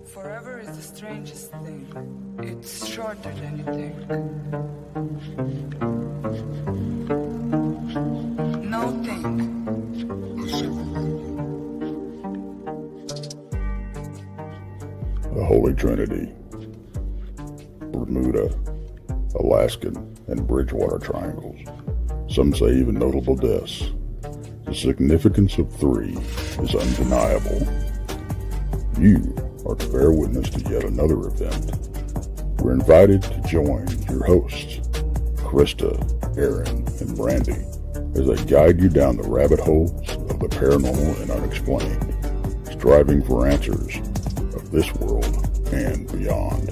Forever is the strangest thing. It's shorter than you think. No think. The Holy Trinity, Bermuda, Alaskan, and Bridgewater triangles. Some say even notable deaths. The significance of 3 is undeniable. You are to bear witness to yet another event. We're invited to join your hosts, Krista, Aaron, and Brandy, as they guide you down the rabbit holes of the paranormal and unexplained, striving for answers of this world and beyond.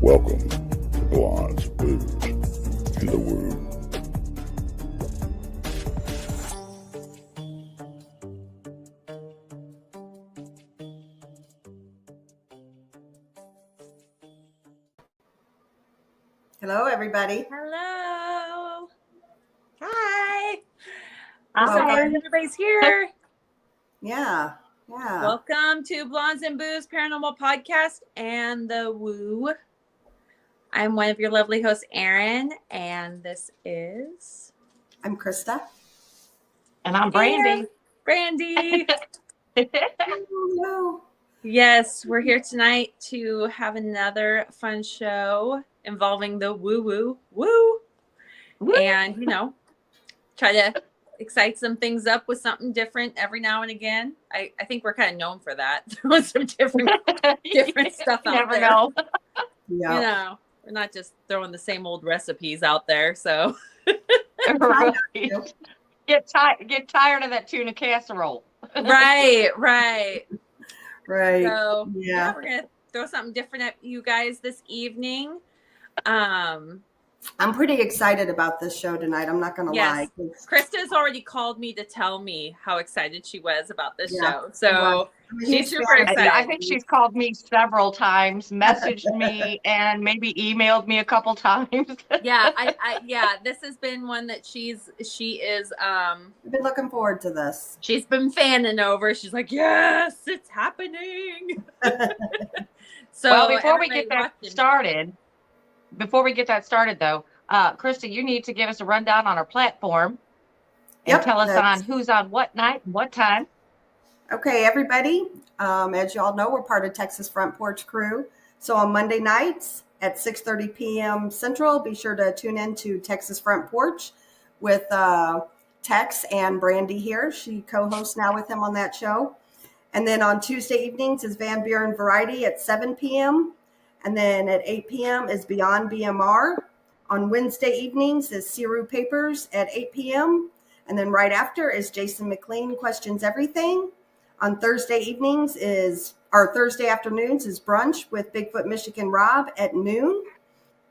Welcome to Blondes, Boos, and the Woo. Hello, everybody. Hello. Hi. Hi. Everybody's here. Yeah. Welcome to Blondes and Boos Paranormal Podcast and the Woo. I'm one of your lovely hosts, Aaron, and this is... I'm Krista. And I'm Brandy. Brandy. Hello. Yes, we're here tonight to have another fun show involving the woo. And, try to excite some things up with something different every now and again. I think we're kind of known for that. Throwing some different stuff out Never there. know. Yeah. We're not just throwing the same old recipes out there. So Right. Get tired of that tuna casserole. right. Right. So Yeah. we're gonna throw something different at you guys this evening. I'm pretty excited about this show tonight. I'm not going to lie. Krista's already called me to tell me how excited she was about this Yeah. show. So she's super excited. I think she's called me several times, messaged me, and maybe emailed me a couple times. Yeah, this has been one that she is I've been looking forward to this. She's been fanning over. She's like, yes, it's happening. So well, before we get that started, though, Krista, you need to give us a rundown on our platform and tell us on who's on what night and what time. Okay, everybody. As y'all know, we're part of Texas Front Porch Crew. So on Monday nights at 6:30 p.m. Central, be sure to tune in to Texas Front Porch with Tex and Brandy here. She co-hosts now with him on that show. And then on Tuesday evenings is Van Buren Variety at 7 p.m. And then at 8 p.m. is Beyond BMR. On Wednesday evenings is Siru Papers at 8 p.m. And then right after is Jason McLean Questions Everything. On Thursday afternoons is Brunch with Bigfoot Michigan Rob at noon.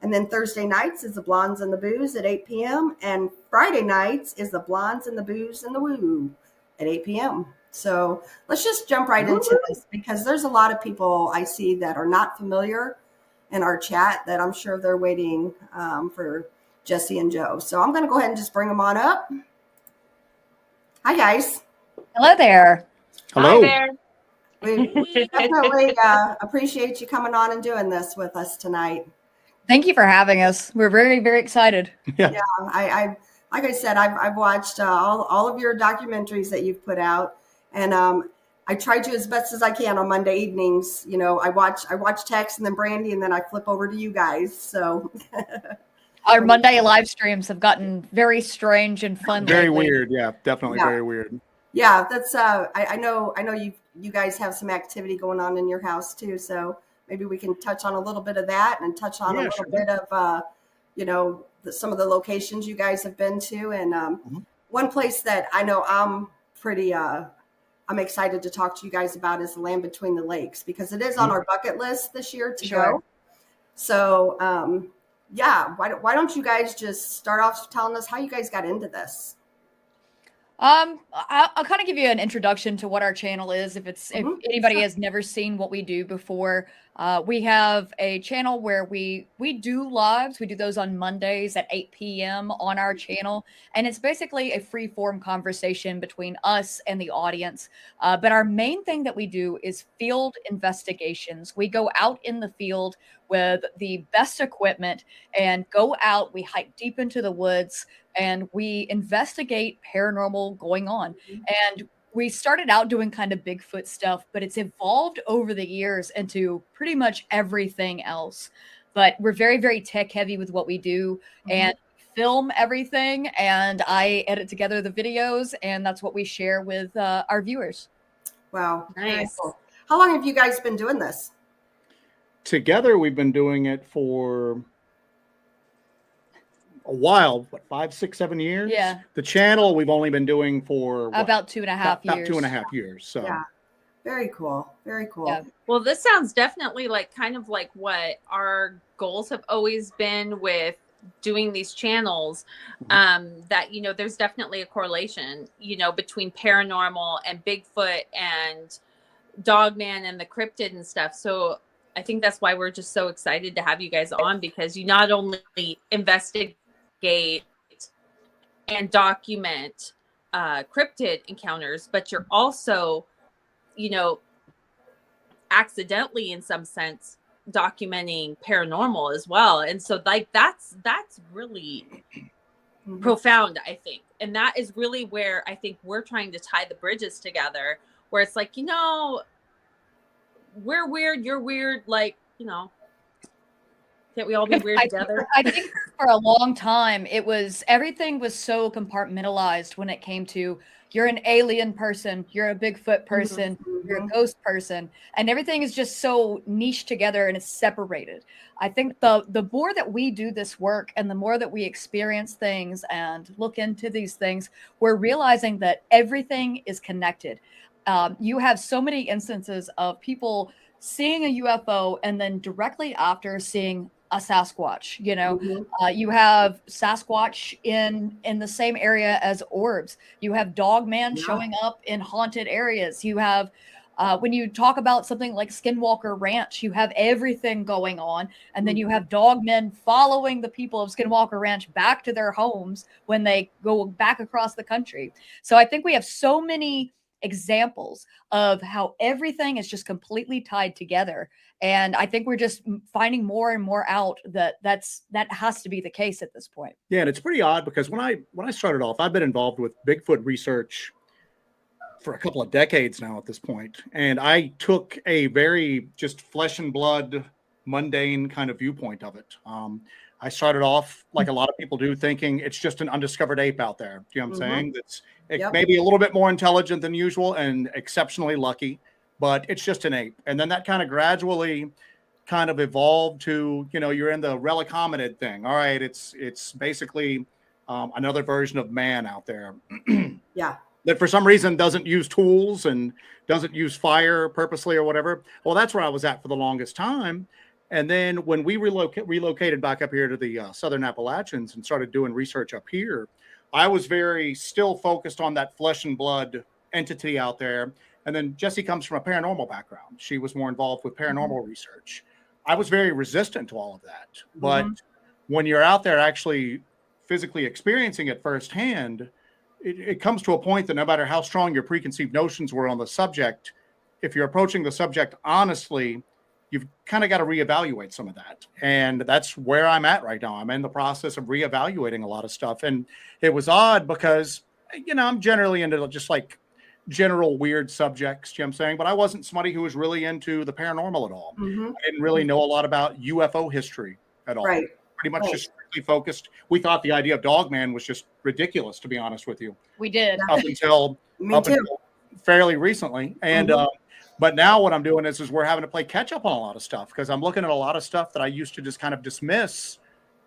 And then Thursday nights is the Blondes and the Boos at 8 p.m. And Friday nights is the Blondes and the Boos and the Woo at 8 p.m. So let's just jump right into this, because there's a lot of people I see that are not familiar in our chat that I'm sure they're waiting for Jessi and Joe. So I'm going to go ahead and just bring them on up. Hi, guys. Hello there. Hello. Hi there. We definitely appreciate you coming on and doing this with us tonight. Thank you for having us. We're very, very excited. Yeah, I like I said, I've watched all of your documentaries that you've put out, and I try to as best as I can on Monday evenings. I watch Tex and then Brandy, and then I flip over to you guys. So our Monday live streams have gotten very strange and fun. Very lately. weird, yeah, definitely very weird. Yeah, that's I know you guys have some activity going on in your house too. So maybe we can touch on a little bit of that and touch on a little bit of some of the locations you guys have been to, and one place that I know I'm pretty I'm excited to talk to you guys about is the Land Between the Lakes, because it is on our bucket list this year to go. So, why don't you guys just start off telling us how you guys got into this? I'll kind of give you an introduction to what our channel is. If anybody has never seen what we do before, we have a channel where we do lives. We do those on Mondays at 8 p.m. on our channel, and it's basically a free form conversation between us and the audience. But our main thing that we do is field investigations. We go out in the field with the best equipment and go out. We hike deep into the woods and we investigate paranormal going on. And we started out doing kind of Bigfoot stuff, but it's evolved over the years into pretty much everything else. But we're very, very tech heavy with what we do and film everything. And I edit together the videos, and that's what we share with our viewers. Wow. Nice. Cool. How long have you guys been doing this? Together, we've been doing it for a while, what, 5, 6, 7 years? Yeah. The channel we've only been doing for about 2.5 years. About 2.5 years. So Yeah. Very cool. Very cool. Yeah. Well, this sounds definitely like kind of like what our goals have always been with doing these channels. That, you know, there's definitely a correlation, you know, between paranormal and Bigfoot and Dogman and the cryptid and stuff. So I think that's why we're just so excited to have you guys on, because you not only investigate and document cryptid encounters, but you're also, you know, accidentally in some sense documenting paranormal as well. And so like that's really profound, I think. And that is really where I think we're trying to tie the bridges together, where it's like, you know, we're weird, you're weird, like, you know, can't we all be weird together? I think for a long time, everything was so compartmentalized when it came to, you're an alien person, you're a Bigfoot person, you're a ghost person, and everything is just so niche together and it's separated. I think the more that we do this work and the more that we experience things and look into these things, we're realizing that everything is connected. You have so many instances of people seeing a UFO and then directly after seeing a Sasquatch. You know, you have Sasquatch in the same area as orbs. You have Dogman showing up in haunted areas. You have when you talk about something like Skinwalker Ranch, you have everything going on, and then you have Dogmen following the people of Skinwalker Ranch back to their homes when they go back across the country. So I think we have so many examples of how everything is just completely tied together, and I think we're just finding more and more out that has to be the case at this point. yeah, and it's pretty odd because when I started off, I've been involved with Bigfoot research for a couple of decades now at this point, and I took a very just flesh and blood, mundane kind of viewpoint of it. I started off like a lot of people do, thinking it's just an undiscovered ape out there. You know what I'm saying? That's maybe a little bit more intelligent than usual and exceptionally lucky, but it's just an ape. And then that kind of gradually kind of evolved to, you know, you're in the relic hominid thing. All right, it's basically another version of man out there. That for some reason doesn't use tools and doesn't use fire purposely or whatever. Well, that's where I was at for the longest time. And then when we relocated back up here to the Southern Appalachians and started doing research up here, I was very still focused on that flesh and blood entity out there. And then Jessi comes from a paranormal background. She was more involved with paranormal research. I was very resistant to all of that. But when you're out there actually physically experiencing it firsthand, it comes to a point that no matter how strong your preconceived notions were on the subject, if you're approaching the subject honestly, you've kind of got to reevaluate some of that. And that's where I'm at right now. I'm in the process of reevaluating a lot of stuff. And it was odd because, you know, I'm generally into just like general weird subjects, you know what I'm saying? But I wasn't somebody who was really into the paranormal at all. I didn't really know a lot about UFO history at all. Pretty much just strictly focused. We thought the idea of Dogman was just ridiculous, to be honest with you. We did. Up until fairly recently. And but now what I'm doing is we're having to play catch up on a lot of stuff because I'm looking at a lot of stuff that I used to just kind of dismiss.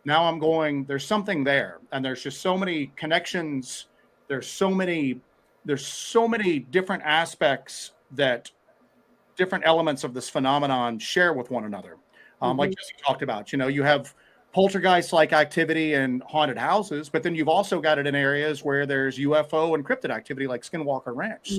Now I'm going, there's something there, and there's just so many connections. There's so many different aspects that different elements of this phenomenon share with one another. Like Jessi talked about, you know, you have poltergeist-like activity in haunted houses, but then you've also got it in areas where there's UFO and cryptid activity like Skinwalker Ranch.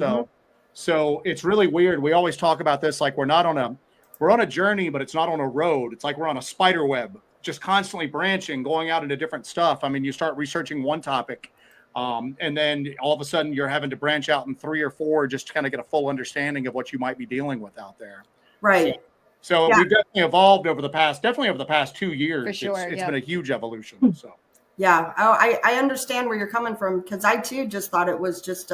So it's really weird. We always talk about this like we're on a journey, but it's not on a road. It's like we're on a spider web, just constantly branching, going out into different stuff. I mean, you start researching one topic, and then all of a sudden you're having to branch out in 3 or 4 just to kind of get a full understanding of what you might be dealing with out there. Right. So we've definitely evolved over the past 2 years. For sure, It's been a huge evolution. So Yeah. Oh, I understand where you're coming from, because I too just thought it was just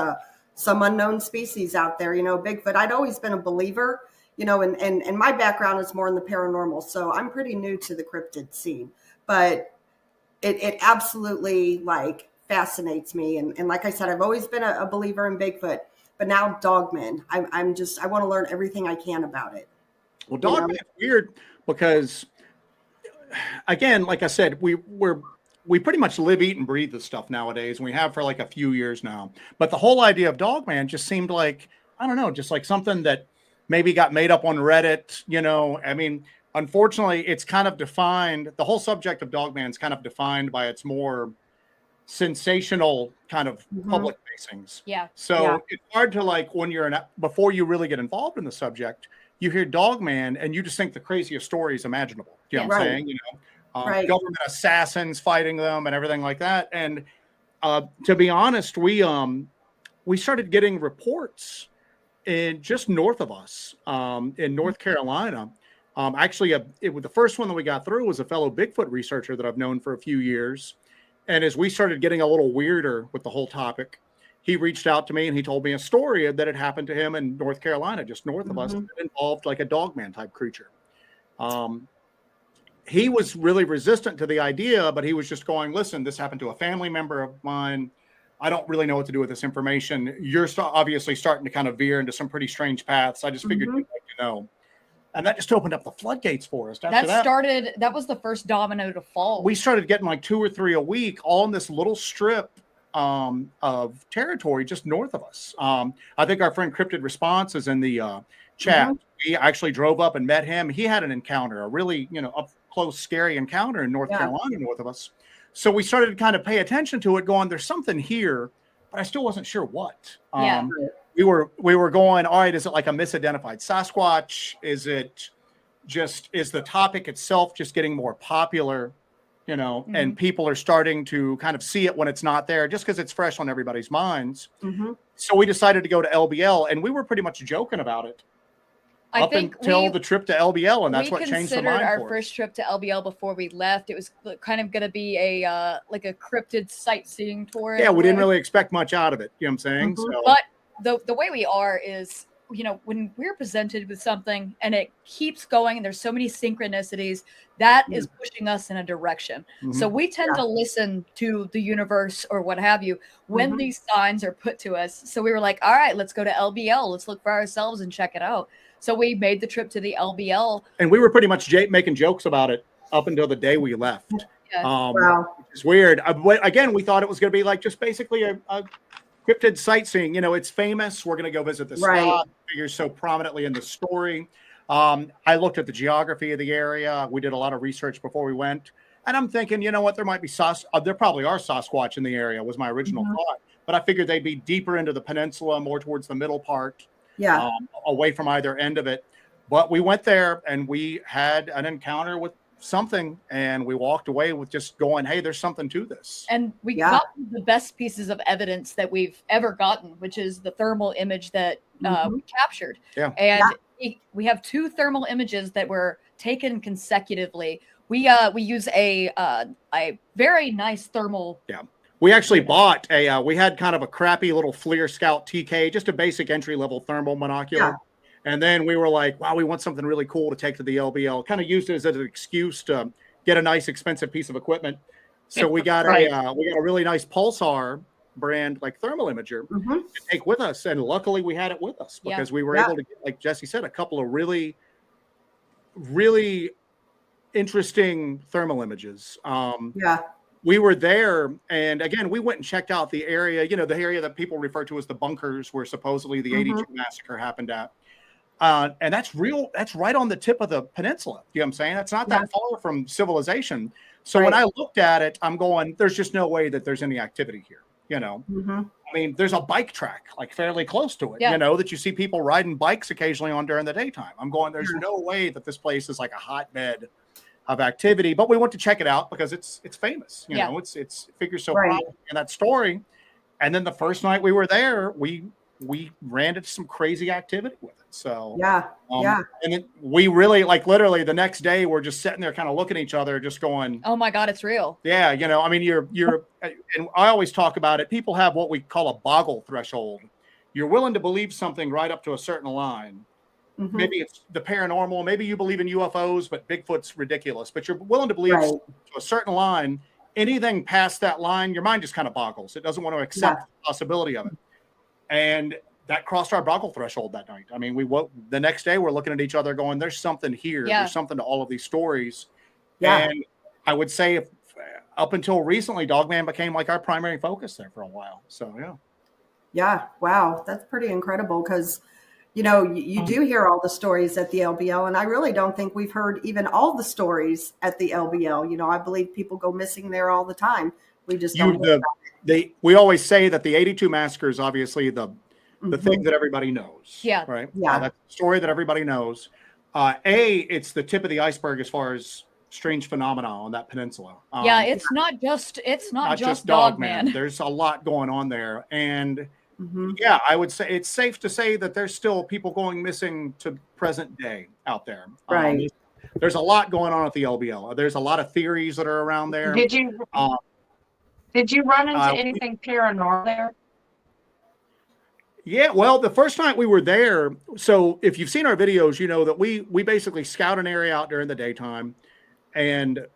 some unknown species out there, Bigfoot. I'd always been a believer, and my background is more in the paranormal. So I'm pretty new to the cryptid scene, but it absolutely like fascinates me. And like I said, I've always been a believer in Bigfoot, but now Dogman, I want to learn everything I can about it. Well, Dogman's weird because, again, like I said, we pretty much live, eat, and breathe this stuff nowadays, and we have for like a few years now. But the whole idea of Dogman just seemed like, I don't know, just like something that maybe got made up on Reddit. I mean, unfortunately, it's kind of defined. The whole subject of Dogman is kind of defined by its more sensational kind of public facings. Yeah. So it's hard to like when before you really get involved in the subject, you hear Dogman and you just think the craziest stories imaginable. You know what I'm saying? Government assassins fighting them and everything like that. And to be honest, we started getting reports just north of us in North Carolina. Actually, the first one that we got through was a fellow Bigfoot researcher that I've known for a few years. And as we started getting a little weirder with the whole topic, he reached out to me and he told me a story that had happened to him in North Carolina, just north of us, that involved like a Dogman type creature. He was really resistant to the idea, but he was just going, listen, this happened to a family member of mine. I don't really know what to do with this information. You're obviously starting to kind of veer into some pretty strange paths. I just figured you'd like to know. And that just opened up the floodgates for us. That was the first domino to fall. We started getting like 2 or 3 a week, all in this little strip of territory just north of us. I think our friend Cryptid Response is in the chat. We actually drove up and met him. He had an encounter, a really, up close, scary encounter in North Carolina, north of us. So we started to kind of pay attention to it, going, there's something here, but I still wasn't sure what. We were going, all right, is it like a misidentified Sasquatch? Is the topic itself just getting more popular? And people are starting to kind of see it when it's not there, just because it's fresh on everybody's minds. So we decided to go to LBL, and we were pretty much joking about it until the trip to LBL, and that's what changed the mind for us. We considered our first trip to LBL before we left. It was kind of going to be a like a cryptid sightseeing tour. Yeah, we didn't really expect much out of it. You know what I'm saying? So. But the way we are is, when we're presented with something and it keeps going and there's so many synchronicities, that is pushing us in a direction. So we tend to listen to the universe or what have you when these signs are put to us. So we were like, all right, let's go to LBL. Let's look for ourselves and check it out. So we made the trip to the LBL. And we were pretty much making jokes about it up until the day we left. It's weird. Again, we thought it was going to be like just basically a cryptid sightseeing. It's famous. We're going to go visit the spot. It figures so prominently in the story. I looked at the geography of the area. We did a lot of research before we went. And I'm thinking, you know what? There might be there probably are Sasquatch in the area, was my original thought. But I figured they'd be deeper into the peninsula, more towards the middle part. Away from either end of it. But we went there and we had an encounter with something, and we walked away with just going, hey, there's something to this. And we got the best pieces of evidence that we've ever gotten, which is the thermal image that we captured. And we have 2 thermal images that were taken consecutively. We use a very nice thermal. We actually bought we had kind of a crappy little FLIR Scout TK, just a basic entry-level thermal monocular. And then we were like, wow, we want something really cool to take to the LBL. Kind of used it as an excuse to get a nice, expensive piece of equipment. So we got a really nice Pulsar brand, like thermal imager to take with us. And luckily we had it with us because we were able to get, like Jessi said, a couple of really, really interesting thermal images. We were there, and again, we went and checked out the area, the area that people refer to as the bunkers, where supposedly the 82 massacre happened at. And that's right on the tip of the peninsula. You know what I'm saying? That's not that far from civilization. So when I looked at it, I'm going, there's just no way that there's any activity here. You know, I mean, there's a bike track like fairly close to it, you know, that you see people riding bikes occasionally on during the daytime. I'm going, there's no way that this place is like a hotbed of activity, but we went to check it out because it's famous, you know, it's figures so prominent in that story. And then the first night we were there, we ran into some crazy activity with it. So and then we really, like, literally the next day we're just sitting there kind of looking at each other, just going, oh my God, it's real. Yeah. You know, I mean, you're, and I always talk about it. People have what we call a boggle threshold. You're willing to believe something right up to a certain line. Maybe it's the paranormal. Maybe you believe in UFOs, but Bigfoot's ridiculous. But you're willing to believe to a certain line. Anything past that line, your mind just kind of boggles. It doesn't want to accept the possibility of it. And that crossed our boggle threshold that night. I mean, the next day we're looking at each other going, there's something here. There's something to all of these stories. And I would say up until recently, Dogman became like our primary focus there for a while. So, yeah. Wow. That's pretty incredible because, you know, you do hear all the stories at the LBL, and I really don't think we've heard even all the stories at the LBL. You know, I believe people go missing there all the time. We just don't hear about it. We always say that the 82 Massacre is obviously the thing that everybody knows. Yeah. Right. Yeah. That's the story that everybody knows. It's the tip of the iceberg as far as strange phenomena on that peninsula. It's not just Dogman. There's a lot going on there. And I would say it's safe to say that there's still people going missing to present day out there. Right. There's a lot going on at the LBL. There's a lot of theories that are around there. Did you run into anything paranormal there? Yeah, well, the first night we were there, so if you've seen our videos, you know that we basically scout an area out during the daytime, and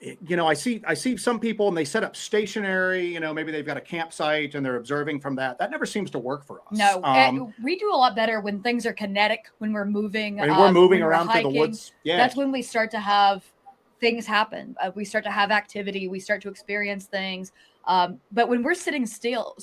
you know, I see some people and they set up stationary, you know, maybe they've got a campsite and they're observing from that. That never seems to work for us. No, we do a lot better when things are kinetic, when we're moving. We're moving around through the woods. Yeah, that's when we start to have things happen. We start to have activity. We start to experience things. But when we're sitting still,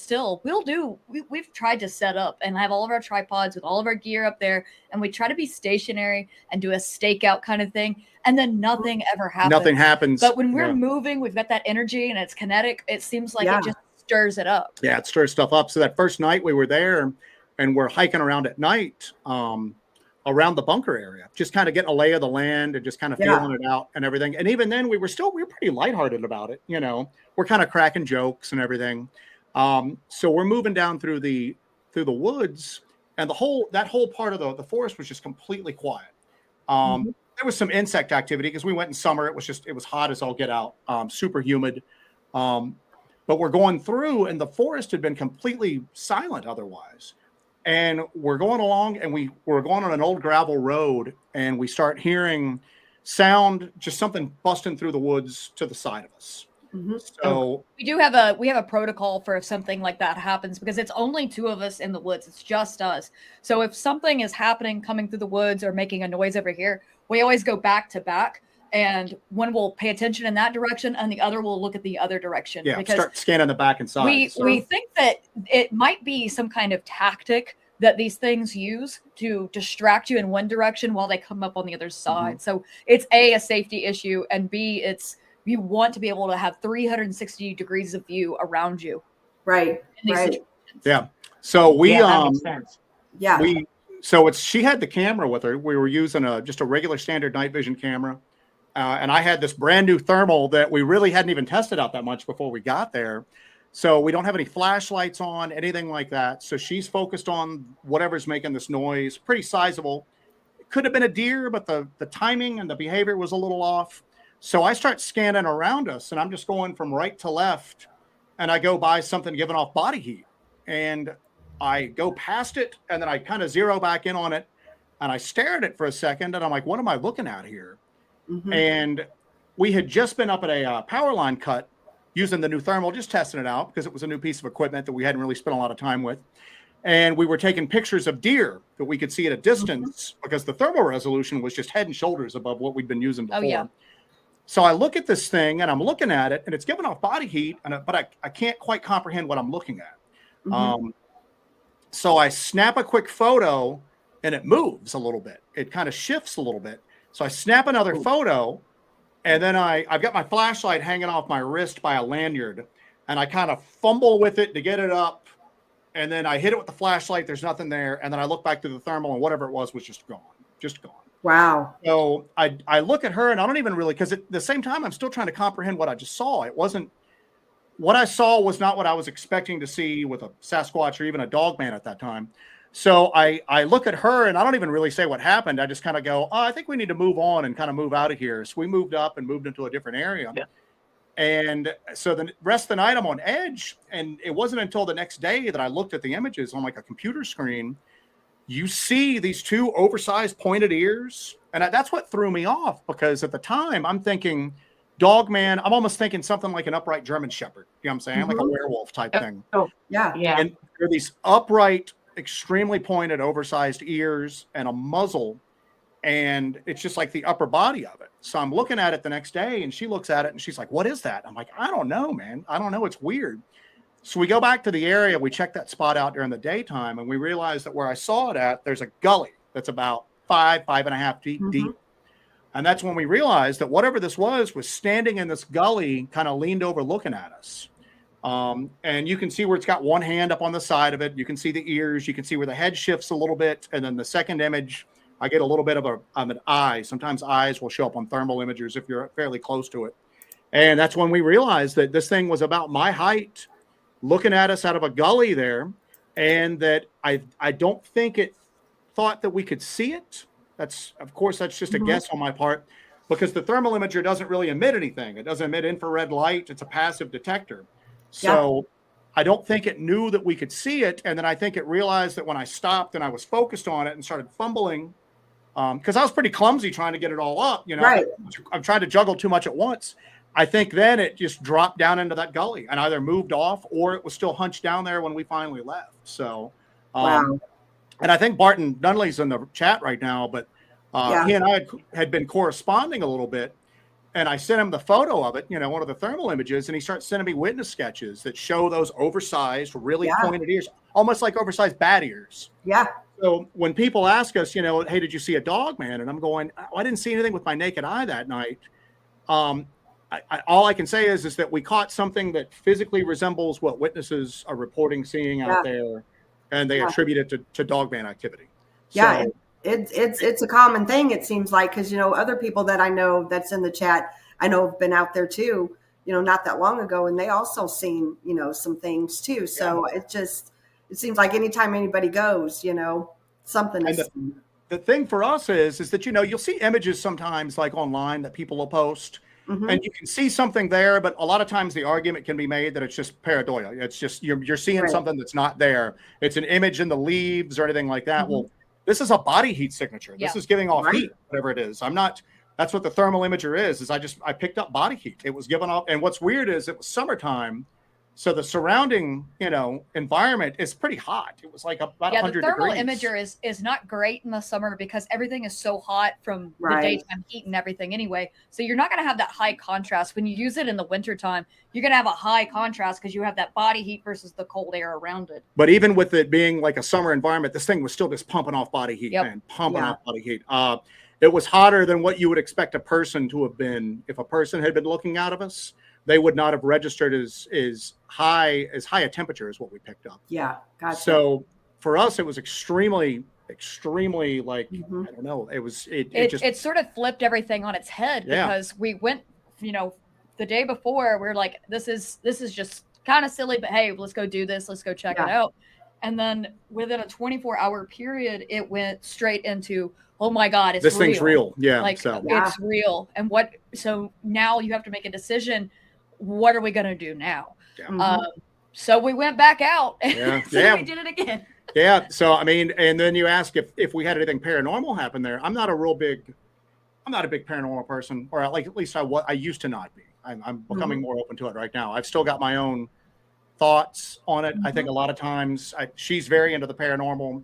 we've tried to set up and have all of our tripods with all of our gear up there, and we try to be stationary and do a stakeout kind of thing, and then nothing ever happens. Nothing happens. But when we're moving, we've got that energy and it's kinetic. It seems like it just stirs it up. Yeah, it stirs stuff up. So that first night we were there and we're hiking around at night, around the bunker area, just kind of getting a lay of the land and just kind of feeling it out and everything. And even then we were pretty lighthearted about it. You know, we're kind of cracking jokes and everything. So we're moving down through the woods, and that whole part of the forest was just completely quiet. There was some insect activity because we went in summer. It was hot as all get out, super humid. But we're going through and the forest had been completely silent otherwise. And we're going along and we're going on an old gravel road, and we start hearing sound, just something busting through the woods to the side of us. So we have a protocol for if something like that happens, because it's only two of us in the woods. It's just us. So if something is happening coming through the woods or making a noise over here, we always go back to back, and one will pay attention in that direction and the other will look at the other direction. Yeah, because start scanning the back and side. We think that it might be some kind of tactic that these things use to distract you in one direction while they come up on the other side. So it's a safety issue, and B, you want to be able to have 360 degrees of view around you. Right. Yeah. So she had the camera with her. We were using just a regular standard night vision camera. And I had this brand new thermal that we really hadn't even tested out that much before we got there. So we don't have any flashlights on, anything like that. So she's focused on whatever's making this noise, pretty sizable. It could have been a deer, but the timing and the behavior was a little off. So I start scanning around us, and I'm just going from right to left, and I go by something giving off body heat. And I go past it, and then I kind of zero back in on it, and I stare at it for a second, and I'm like, what am I looking at here? And we had just been up at a power line cut using the new thermal, just testing it out because it was a new piece of equipment that we hadn't really spent a lot of time with. And we were taking pictures of deer that we could see at a distance because the thermal resolution was just head and shoulders above what we'd been using before. Oh, yeah. So I look at this thing and I'm looking at it, and it's giving off body heat, but I can't quite comprehend what I'm looking at. So I snap a quick photo, and it moves a little bit. It kind of shifts a little bit. So I snap another photo, And then I've got my flashlight hanging off my wrist by a lanyard, and I kind of fumble with it to get it up. And then I hit it with the flashlight. There's nothing there. And then I look back through the thermal, and whatever it was just gone. Just gone. Wow. So I look at her, and I don't even really, because at the same time, I'm still trying to comprehend what I just saw. It wasn't, what I saw was not what I was expecting to see with a Sasquatch or even a dogman at that time. So I look at her, and I don't even really say what happened. I just kind of go, I think we need to move on and kind of move out of here. So we moved up and moved into a different area. Yeah. And so the rest of the night I'm on edge. And it wasn't until the next day that I looked at the images on like a computer screen. You see these two oversized pointed ears. And that's what threw me off, because at the time I'm thinking dogman. I'm almost thinking something like an upright German Shepherd. You know what I'm saying? Like a werewolf type thing. Oh, yeah. Yeah. And there are these upright, extremely pointed, oversized ears and a muzzle. And it's just like the upper body of it. So I'm looking at it the next day, and she looks at it and she's like, what is that? I'm like, I don't know, man. I don't know. It's weird. So we go back to the area. We check that spot out during the daytime, and we realize that where I saw it at, there's a gully that's about 5.5 feet deep. And that's when we realized that whatever this was standing in this gully, kind of leaned over looking at us. And you can see where it's got one hand up on the side of it. You can see the ears. You can see where the head shifts a little bit. And then the second image, I get a little bit of an eye. Sometimes eyes will show up on thermal imagers if you're fairly close to it. And that's when we realized that this thing was about my height, looking at us out of a gully there. And that I don't think it thought that we could see it. Of course, that's just a guess on my part, because the thermal imager doesn't really emit anything. It doesn't emit infrared light. It's a passive detector. So I don't think it knew that we could see it. And then I think it realized that when I stopped and I was focused on it and started fumbling, because I was pretty clumsy trying to get it all up, you know, right. I'm trying to juggle too much at once. I think then it just dropped down into that gully and either moved off or it was still hunched down there when we finally left. So, and I think Barton Dunley's in the chat right now, but he and I had been corresponding a little bit. And I sent him the photo of it, you know, one of the thermal images, and he starts sending me witness sketches that show those oversized, really pointed ears, almost like oversized bat ears. Yeah. So when people ask us, you know, hey, did you see a dog, man? And I'm going, I didn't see anything with my naked eye that night. All I can say is that we caught something that physically resembles what witnesses are reporting seeing out there, and they attribute it to dogman activity. Yeah. So, it's a common thing, it seems like, because, you know, other people that I know that's in the chat, I know have been out there too, you know, not that long ago, and they also seen, you know, some things too. So it seems like anytime anybody goes, you know, something is. The thing for us is that, you know, you'll see images sometimes like online that people will post, and you can see something there, but a lot of times the argument can be made that it's just pareidolia. It's just you're seeing something that's not there. It's an image in the leaves or anything like that. Well, this is a body heat signature. This is giving off heat, whatever it is. That's what the thermal imager is I picked up body heat. It was given off. And what's weird is it was summertime. So the surrounding, you know, environment is pretty hot. It was like about 100 the thermal degrees. imager is not great in the summer because everything is so hot from the daytime heat and everything anyway. So you're not going to have that high contrast. When you use it in the wintertime, you're going to have a high contrast because you have that body heat versus the cold air around it. But even with it being like a summer environment, this thing was still just pumping off body heat, man, pumping off body heat. It was hotter than what you would expect a person to have been. If a person had been looking out of us, they would not have registered as high a temperature as what we picked up. Yeah, gotcha. So for us, it was extremely like I don't know. It sort of flipped everything on its head because we went, you know, the day before we're like, this is just kind of silly, but hey, let's go do this. Let's go check it out. And then within a 24-hour period, it went straight into, oh my God, this thing's real. Yeah, like it's real. And so now you have to make a decision. What are we going to do now? So we went back out and we did it again. So, I mean, and then you ask if we had anything paranormal happen there. I'm not a big paranormal person, or like, at least I used to not be. I'm becoming more open to it right now. I've still got my own thoughts on it. I think a lot of times she's very into the paranormal,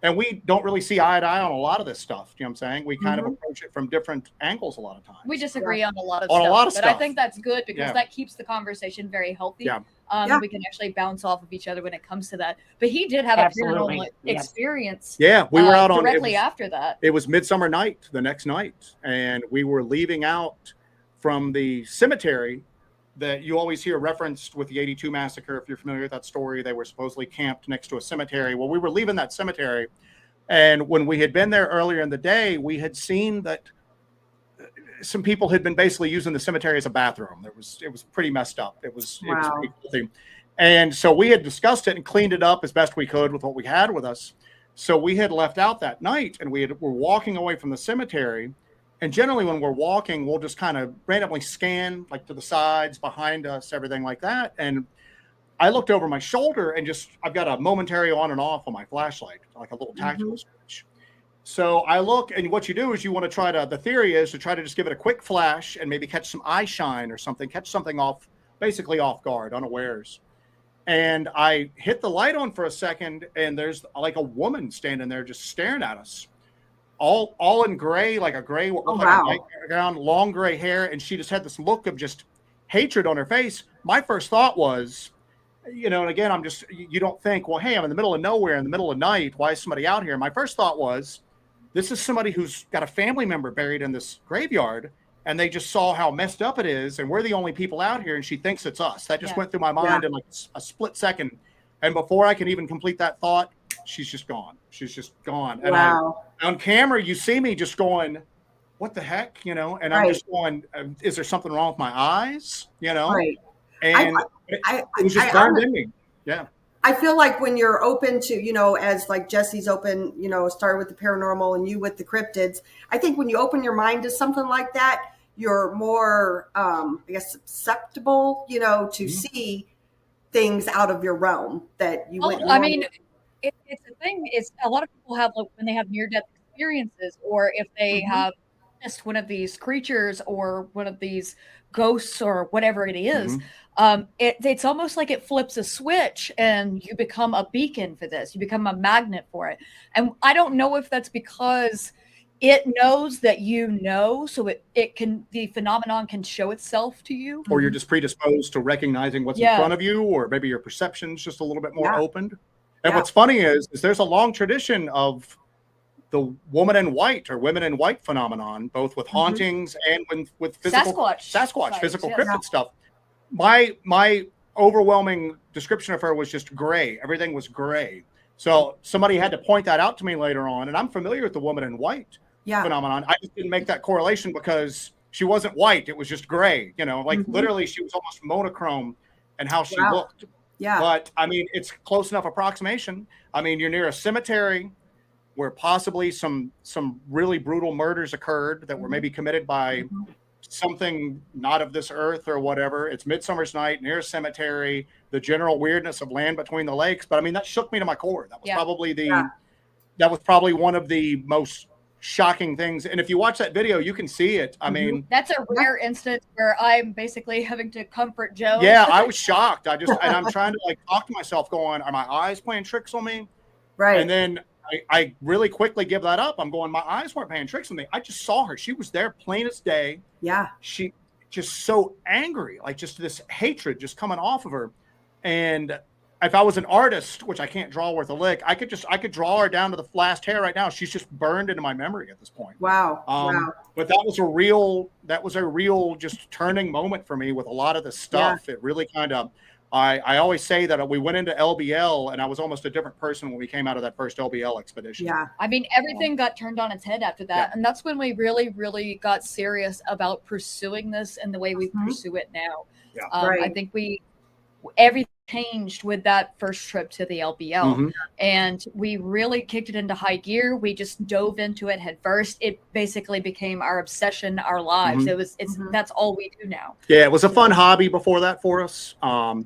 and we don't really see eye to eye on a lot of this stuff. You know what I'm saying? We kind of approach it from different angles a lot of times. We disagree on a lot of stuff. But I think that's good because that keeps the conversation very healthy. We can actually bounce off of each other when it comes to that. But he did have a paranormal experience. Yeah, we were out directly after that. It was Midsummer Night, the next night, and we were leaving out from the cemetery that you always hear referenced with the 82 massacre. If you're familiar with that story, they were supposedly camped next to a cemetery. Well, we were leaving that cemetery, and when we had been there earlier in the day, we had seen that some people had been basically using the cemetery as a bathroom. It was pretty messed up. It was pretty filthy. And so we had discussed it and cleaned it up as best we could with what we had with us. So we had left out that night, and we're walking away from the cemetery. And generally when we're walking, we'll just kind of randomly scan like to the sides, behind us, everything like that. And I looked over my shoulder and I've got a momentary on and off on my flashlight, like a little tactical switch. So I look, and what you do is you want to the theory is to try to just give it a quick flash and maybe catch some eye shine or something, catch something basically off guard, unawares. And I hit the light on for a second, and there's like a woman standing there just staring at us. All in gray, like a gray, background, long gray hair, and she just had this look of just hatred on her face. My first thought was, and again, you don't think, well, hey, I'm in the middle of nowhere, in the middle of night. Why is somebody out here? My first thought was, this is somebody who's got a family member buried in this graveyard, and they just saw how messed up it is, and we're the only people out here, and she thinks it's us. That just went through my mind in like a split second, and before I can even complete that thought, she's just gone. She's just gone. And on camera, you see me just going, what the heck, and I'm just going, is there something wrong with my eyes, Right. And it was just burned in me. Yeah. I feel like when you're open to, as like Jessi's open, started with the paranormal and you with the cryptids, I think when you open your mind to something like that, you're more, susceptible, to see things out of your realm that you wouldn't. I mean, it's a thing. It's a lot of people have, like, when they have near-death experiences, or if they have just one of these creatures or one of these ghosts or whatever it is, it's almost like it flips a switch and you become a beacon for this. You become a magnet for it. And I don't know if that's because it knows that so the phenomenon can show itself to you. Or you're just predisposed to recognizing what's in front of you, or maybe your perception's just a little bit more opened. And what's funny is there's a long tradition of the woman in white or women in white phenomenon, both with hauntings and with physical Sasquatch, physical cryptid stuff. My overwhelming description of her was just gray. Everything was gray. So somebody had to point that out to me later on. And I'm familiar with the woman in white phenomenon. I just didn't make that correlation because she wasn't white. It was just gray, literally she was almost monochrome in how she looked. Yeah. But I mean, it's close enough approximation. I mean, you're near a cemetery where possibly some really brutal murders occurred that were maybe committed by something not of this earth or whatever. It's Midsummer's Night near a cemetery, the general weirdness of land between the lakes. But I mean, that shook me to my core. That was probably one of the most shocking things. And if you watch that video, you can see it. I mean, that's a rare instance where I'm basically having to comfort Joe. Yeah, I was shocked. And I'm trying to like talk to myself going, are my eyes playing tricks on me? Right. And then I really quickly give that up. I'm going, my eyes weren't playing tricks on me. I just saw her. She was there plain as day. Yeah. She just so angry, like just this hatred just coming off of her. And if I was an artist, which I can't draw worth a lick, I could draw her down to the last hair right now. She's just burned into my memory at this point. Wow. But that was a real just turning moment for me with a lot of this stuff. Yeah. It really kind of, I always say that we went into LBL and I was almost a different person when we came out of that first LBL expedition. Yeah. I mean, everything got turned on its head after that. Yeah. And that's when we really, really got serious about pursuing this and the way we pursue it now. Yeah. I think everything changed with that first trip to the LBL, and we really kicked it into high gear. We just dove into it head first. It basically became our obsession, our lives. That's all we do now. Yeah, it was a fun hobby before that for us,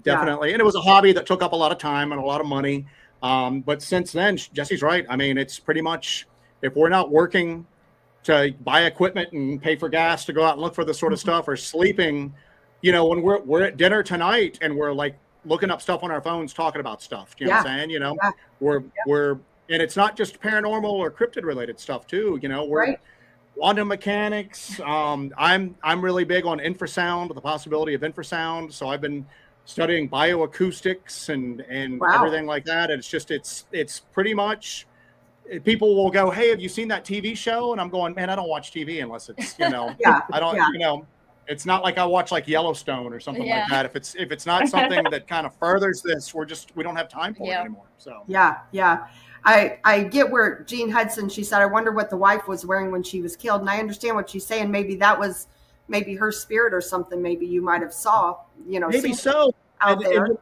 definitely. And it was a hobby that took up a lot of time and a lot of money. But since then, Jessi's right. I mean, it's pretty much, if we're not working to buy equipment and pay for gas to go out and look for this sort of stuff, or sleeping, when we're at dinner tonight and we're like looking up stuff on our phones, talking about stuff, you know what I'm saying? We're, and it's not just paranormal or cryptid related stuff too. We're quantum mechanics. I'm really big on infrasound, the possibility of infrasound. So I've been studying bioacoustics and everything like that. And it's pretty much, people will go, hey, have you seen that TV show? And I'm going, man, I don't watch TV unless it's, I don't, It's not like I watch like Yellowstone or something like that. If it's not something that kind of furthers this, we don't have time for it anymore. So yeah. I get where Jean Hudson, she said, I wonder what the wife was wearing when she was killed. And I understand what she's saying. Maybe that was her spirit or something. Maybe you might have saw, maybe so out there. And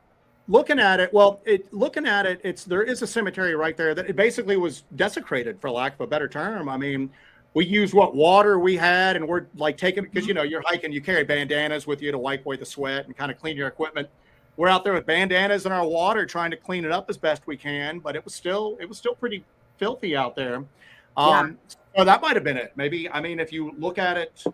looking at it, there is a cemetery right there that it basically was desecrated, for lack of a better term. I mean, we used what water we had, and we're like taking, because you're hiking, you carry bandanas with you to wipe away the sweat and kind of clean your equipment. We're out there with bandanas in our water trying to clean it up as best we can, but it was still pretty filthy out there. So that might have been it. Maybe, I mean, if you look at it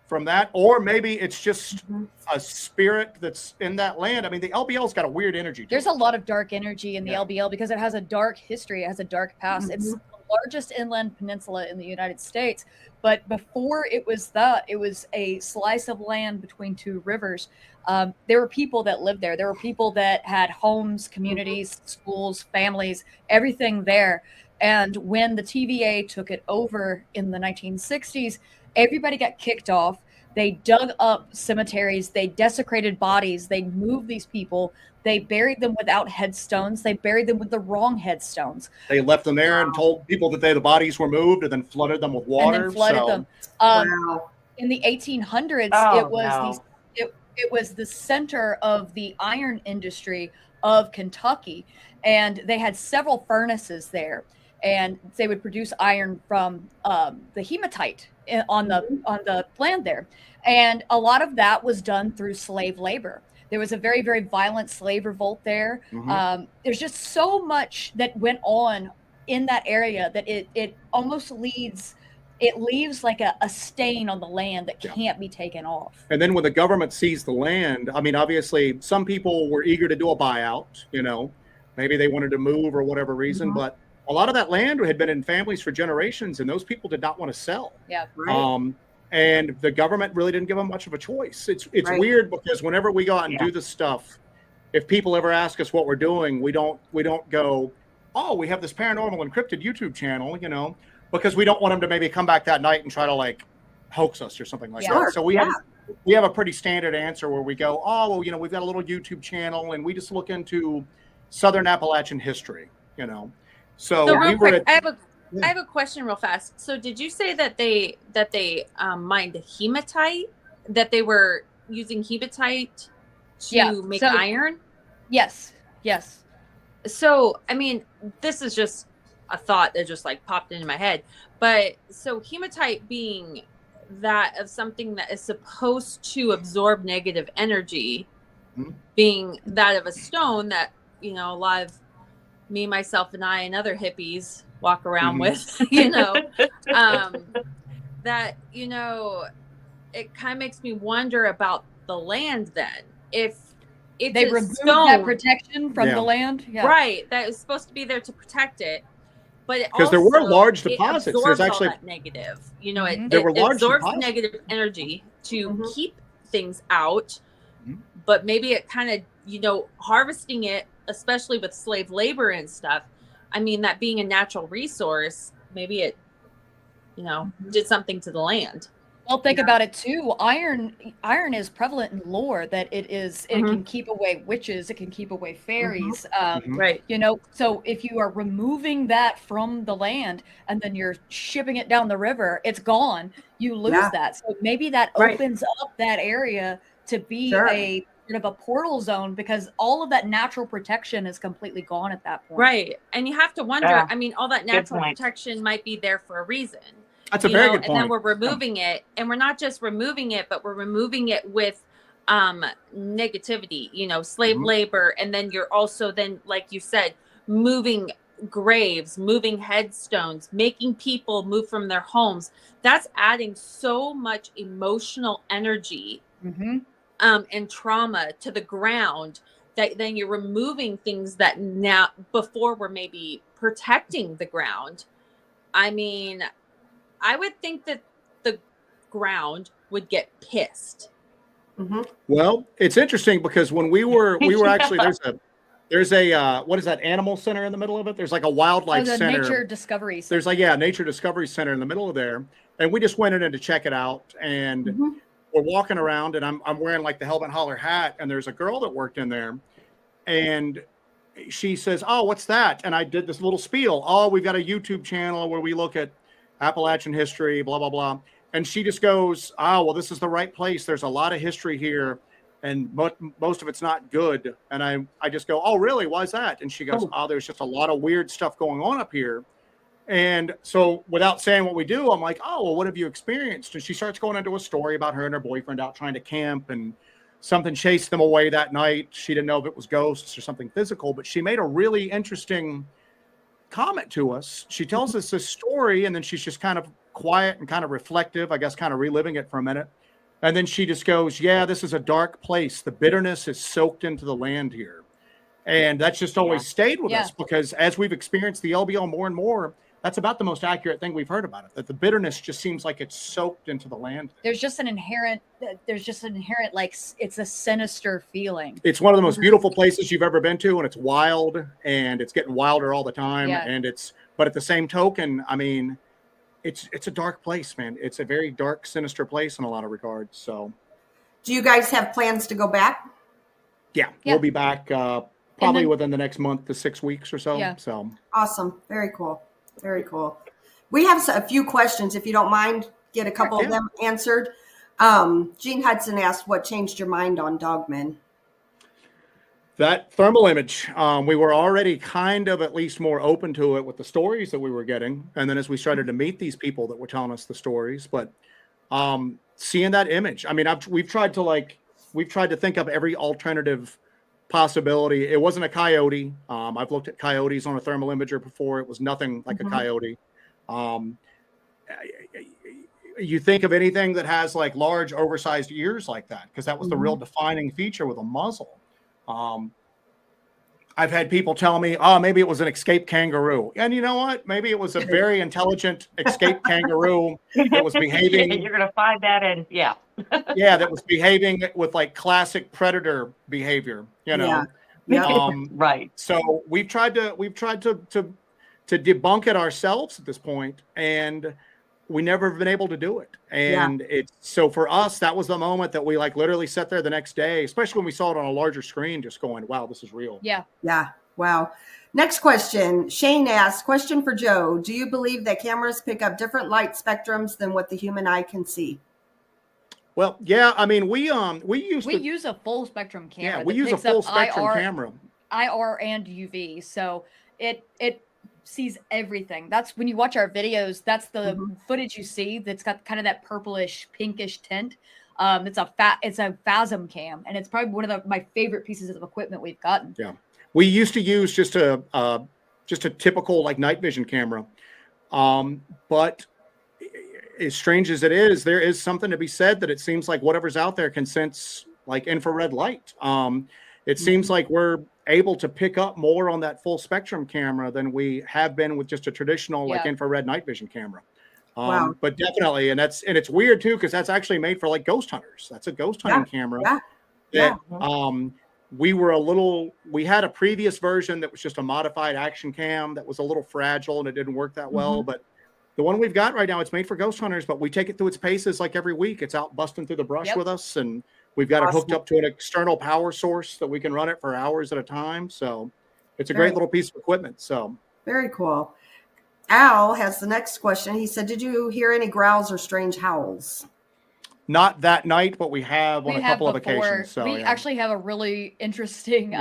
from that, or maybe it's just a spirit that's in that land. I mean, the LBL's got a weird energy. There's a lot of dark energy in the LBL because it has a dark history. It has a dark past. It's the largest inland peninsula in the United States. But before it was that, it was a slice of land between two rivers. There were people that lived there. There were people that had homes, communities, schools, families, everything there. And when the TVA took it over in the 1960s, everybody got kicked off. They dug up cemeteries. They desecrated bodies. They moved these people. They buried them without headstones. They buried them with the wrong headstones. They left them there and told people that the bodies were moved, and then flooded them with water. And then flooded them. In the 1800s, it was the center of the iron industry of Kentucky, and they had several furnaces there, and they would produce iron from the hematite on the land there, and a lot of that was done through slave labor. There was a very, very violent slave revolt there. There's just so much that went on in that area that it almost leaves like a stain on the land that can't be taken off. And then when the government seized the land, I mean, obviously some people were eager to do a buyout, maybe they wanted to move or whatever reason, but a lot of that land had been in families for generations, and those people did not want to sell. Yeah. Right. And the government really didn't give them much of a choice. It's weird because whenever we go out and do this stuff, if people ever ask us what we're doing, we don't go, oh, we have this paranormal encrypted YouTube channel, because we don't want them to maybe come back that night and try to like hoax us or something like that. So we have a pretty standard answer where we go, oh, well, we've got a little YouTube channel and we just look into Southern Appalachian history, So real quick, I have a question real fast. So did you say that they mined hematite, that they were using hematite to make iron? Yes. So, I mean, this is just a thought that just like popped into my head. But so hematite being that of something that is supposed to absorb negative energy, being that of a stone that, a lot of me, myself, and I and other hippies walk around with, that, it kind of makes me wonder about the land then. If they removed that protection from the land. Yeah. Right. That is supposed to be there to protect it. But because there were large deposits. There's actually that negative, there were large absorbs deposits. Negative energy to keep things out. But maybe it kind of, harvesting it, especially with slave labor and stuff. I mean, that being a natural resource, maybe it, did something to the land. Well, think about it too. Iron is prevalent in lore that it can keep away witches, it can keep away fairies. Right. So if you are removing that from the land and then you're shipping it down the river, it's gone. You lose that. So maybe that opens up that area to be a sort of a portal zone, because all of that natural protection is completely gone at that point. Right. And you have to wonder, I mean, all that natural protection might be there for a reason. That's a very good point. And then we're removing it, and we're not just removing it, but we're removing it with negativity, slave labor. And then you're also then, like you said, moving graves, moving headstones, making people move from their homes. That's adding so much emotional energy and trauma to the ground, that then you're removing things that now before were maybe protecting the ground. I mean, I would think that the ground would get pissed. Well, it's interesting because when we were actually there's a what is that animal center in the middle of it? There's like a wildlife center. Nature Discovery Center. There's like Nature Discovery Center in the middle of there, and we just went in to check it out. And we're walking around, and I'm wearing like the Hellbent Holler hat, and there's a girl that worked in there, and she says, "Oh, what's that?" And I did this little spiel. "Oh, we've got a YouTube channel where we look at Appalachian history, blah, blah, blah." And she just goes, "Oh, well, this is the right place. There's a lot of history here, and most of it's not good." And I just go, "Oh, really? Why is that?" And she goes, "Oh, there's just a lot of weird stuff going on up here." And so without saying what we do, I'm like, "Oh, well, what have you experienced?" And she starts going into a story about her and her boyfriend out trying to camp, and something chased them away that night. She didn't know if it was ghosts or something physical, but she made a really interesting comment to us. She tells us this story, and then she's just kind of quiet and kind of reflective, I guess, kind of reliving it for a minute. And then she just goes, "Yeah, this is a dark place. The bitterness is soaked into the land here." And that's just always stayed with us, because as we've experienced the LBL more and more, that's about the most accurate thing we've heard about it, that the bitterness just seems like it's soaked into the land. There's just an inherent, like, it's a sinister feeling. It's one of the most beautiful places you've ever been to, and it's wild, and it's getting wilder all the time. Yeah. And but at the same token, I mean, it's a dark place, man. It's a very dark, sinister place in a lot of regards. So, do you guys have plans to go back? Yeah. We'll be back probably within the next month to 6 weeks or so. Yeah. So awesome. Very cool. Very cool. We have a few questions, if you don't mind, get a couple of them answered. Gene Hudson asked, what changed your mind on Dogmen? That thermal image, we were already kind of at least more open to it with the stories that we were getting. And then as we started to meet these people that were telling us the stories, but seeing that image, I mean, we've tried to think of every alternative possibility. It wasn't a coyote. I've looked at coyotes on a thermal imager before. It was nothing like a coyote. You think of anything that has like large oversized ears like that, because that was the real defining feature with a muzzle. I've had people tell me, "Oh, maybe it was an escaped kangaroo." And you know what? Maybe it was a very intelligent escaped kangaroo that was behaving. You're going to find that in, that was behaving with like classic predator behavior, you know. Right. So we've tried to debunk it ourselves at this point, and we never have been able to do it. And it's so for us, that was the moment that we like literally sat there the next day, especially when we saw it on a larger screen, just going, "Wow, this is real." Yeah. Wow. Next question. Shane asked, question for Joe. Do you believe that cameras pick up different light spectrums than what the human eye can see? Well, yeah. I mean, we use a full spectrum camera. Yeah, we use a full spectrum camera, IR and UV. So it sees everything. That's when you watch our videos, that's the footage you see that's got kind of that purplish pinkish tint. It's a phasm cam, and it's probably one of my favorite pieces of equipment we've gotten. Yeah, we used to use just a typical like night vision camera, but as strange as it is, there is something to be said that it seems like whatever's out there can sense like infrared light. It seems like we're able to pick up more on that full spectrum camera than we have been with just a traditional like infrared night vision camera. Wow. But definitely, and it's weird too, because that's actually made for like ghost hunters. That's a ghost hunting camera. We had a previous version that was just a modified action cam that was a little fragile and it didn't work that well. But the one we've got right now, it's made for ghost hunters, but we take it through its paces like every week. It's out busting through the brush with us, and we've got it hooked up to an external power source that we can run it for hours at a time. So it's a great little piece of equipment. So very cool. Al has the next question. He said, "Did you hear any growls or strange howls?" Not that night, but we have on a couple of occasions. So we actually have a really interesting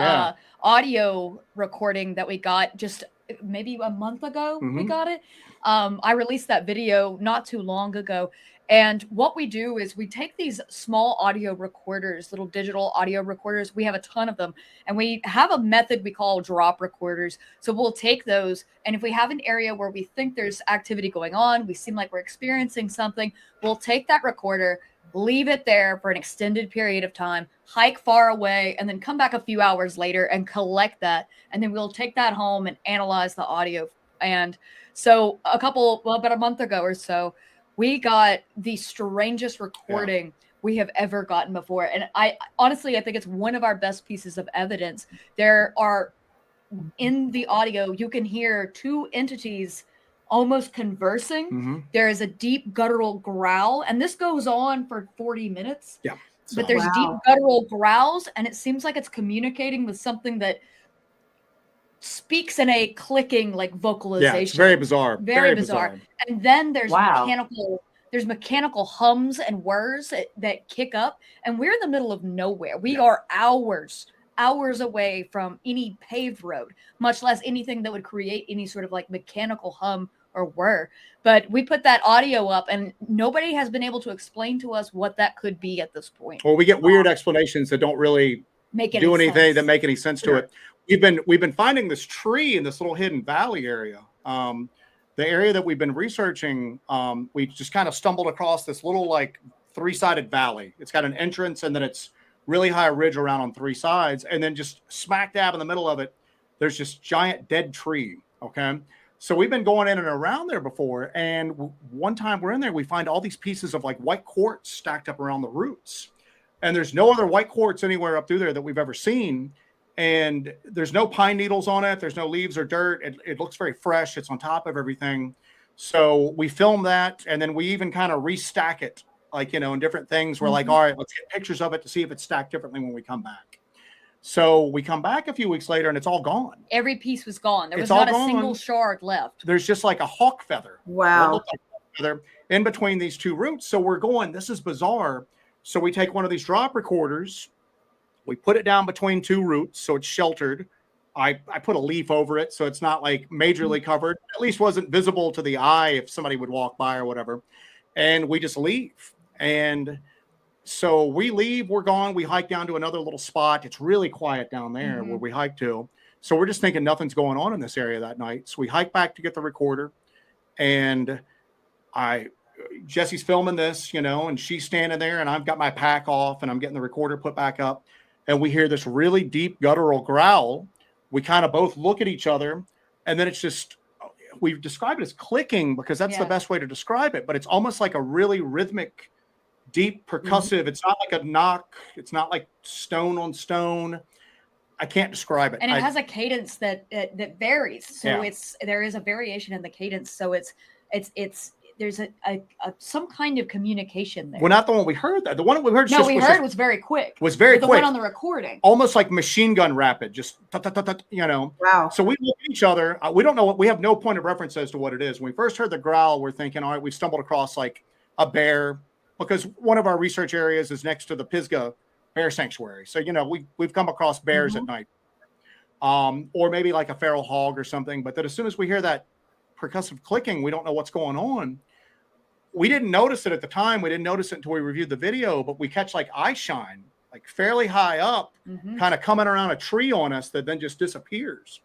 audio recording that we got just maybe a month ago. We got it. I released that video not too long ago. And what we do is we take these small audio recorders, little digital audio recorders. We have a ton of them. And we have a method we call drop recorders. So we'll take those. And if we have an area where we think there's activity going on, we seem like we're experiencing something, we'll take that recorder, leave it there for an extended period of time, hike far away, and then come back a few hours later and collect that. And then we'll take that home and analyze the audio. And so about a month ago or so, we got the strangest recording we have ever gotten before. And I think it's one of our best pieces of evidence. There are, in the audio, you can hear two entities almost conversing. Mm-hmm. There is a deep guttural growl, and this goes on for 40 minutes. Yeah. So, But there's deep guttural growls, and it seems like it's communicating with something that speaks in a clicking like vocalization. yeah, it's very bizarre. Very bizarre. And then there's Wow. mechanical hums and whirs that kick up, and we're in the middle of nowhere. We are hours away from any paved road, much less anything that would create any sort of like mechanical hum or whir. But we put that audio up, and nobody has been able to explain to us what that could be at this point. Well, we get weird explanations that don't really do anything sense. that make any sense to it. We've been finding this tree in this little hidden valley area. The area that we've been researching, we just kind of stumbled across this little like 3-sided valley. It's got an entrance, and then it's really high ridge around on 3 sides, and then just smack dab in the middle of it, there's this giant dead tree. Okay. So we've been going in and around there before, and one time we're in there, we find all these pieces of like white quartz stacked up around the roots, and there's no other white quartz anywhere up through there that we've ever seen. And there's no pine needles on it. There's no leaves or dirt. It looks very fresh. It's on top of everything. So we film that, and then we even kind of restack it, like, you know, in different things. We're like, all right, let's get pictures of it to see if it's stacked differently when we come back. So we come back a few weeks later, and it's all gone. Every piece was gone. There was It's all not a single gone. shard left. There's just like a hawk feather. Wow. What looked like a hawk feather in between these 2 roots. So we're going, this is bizarre. So we take one of these drop recorders. We put it down between 2 roots, so it's sheltered. I put a leaf over it, so it's not like majorly covered. At least wasn't visible to the eye if somebody would walk by or whatever. And we just leave. And so we leave, we're gone. We hike down to another little spot. It's really quiet down there where we hike to. So we're just thinking nothing's going on in this area that night. So we hike back to get the recorder, and Jessi's filming this, you know, and she's standing there, and I've got my pack off, and I'm getting the recorder put back up. And we hear this really deep guttural growl. We kind of both look at each other, and then it's just, we've described it as clicking because that's the best way to describe it. But it's almost like a really rhythmic, deep percussive. It's not like a knock. It's not like stone on stone. I can't describe it. And it has a cadence that varies. So Yeah. there is a variation in the cadence. So there's some kind of communication there. Well, not the one we heard. The one we heard. Was very quick. Was very the quick. one on the recording. Almost like machine gun rapid, just you know. Wow. So we look at each other. We don't know what, we have no point of reference as to what it is. When we first heard the growl, we're thinking, all right, we've stumbled across like a bear, because one of our research areas is next to the Pisgah Bear Sanctuary. So, you know, we've come across bears at night, or maybe like a feral hog or something. But that as soon as we hear that percussive clicking, we don't know what's going on. We didn't notice it at the time. We didn't notice it until we reviewed the video, but we catch like eye shine, like fairly high up, kind of coming around a tree on us that then just disappears.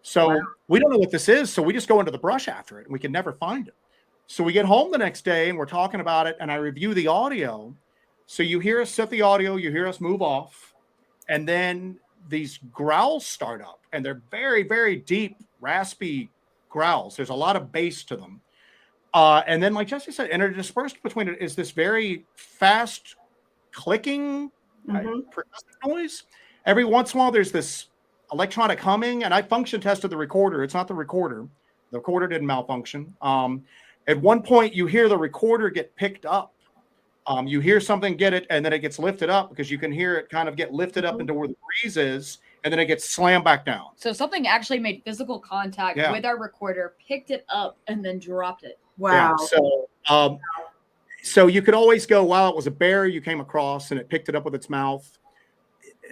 So we don't know what this is. So we just go into the brush after it, and we can never find it. So we get home the next day, and we're talking about it, and I review the audio. So you hear us set the audio, you hear us move off, and then these growls start up, and they're very, very deep, raspy growls. There's a lot of bass to them. And then, like Jessi said, interspersed between it is this very fast clicking percussive noise. Every once in a while, there's this electronic humming, and I function tested the recorder. It's not the recorder. The recorder didn't malfunction. At one point, you hear the recorder get picked up. You hear something get it, and then it gets lifted up, because you can hear it kind of get lifted up into where the breeze is, and then it gets slammed back down. So something actually made physical contact with our recorder, picked it up, and then dropped it. Wow. Yeah, so you could always go, wow, it was a bear you came across, and it picked it up with its mouth.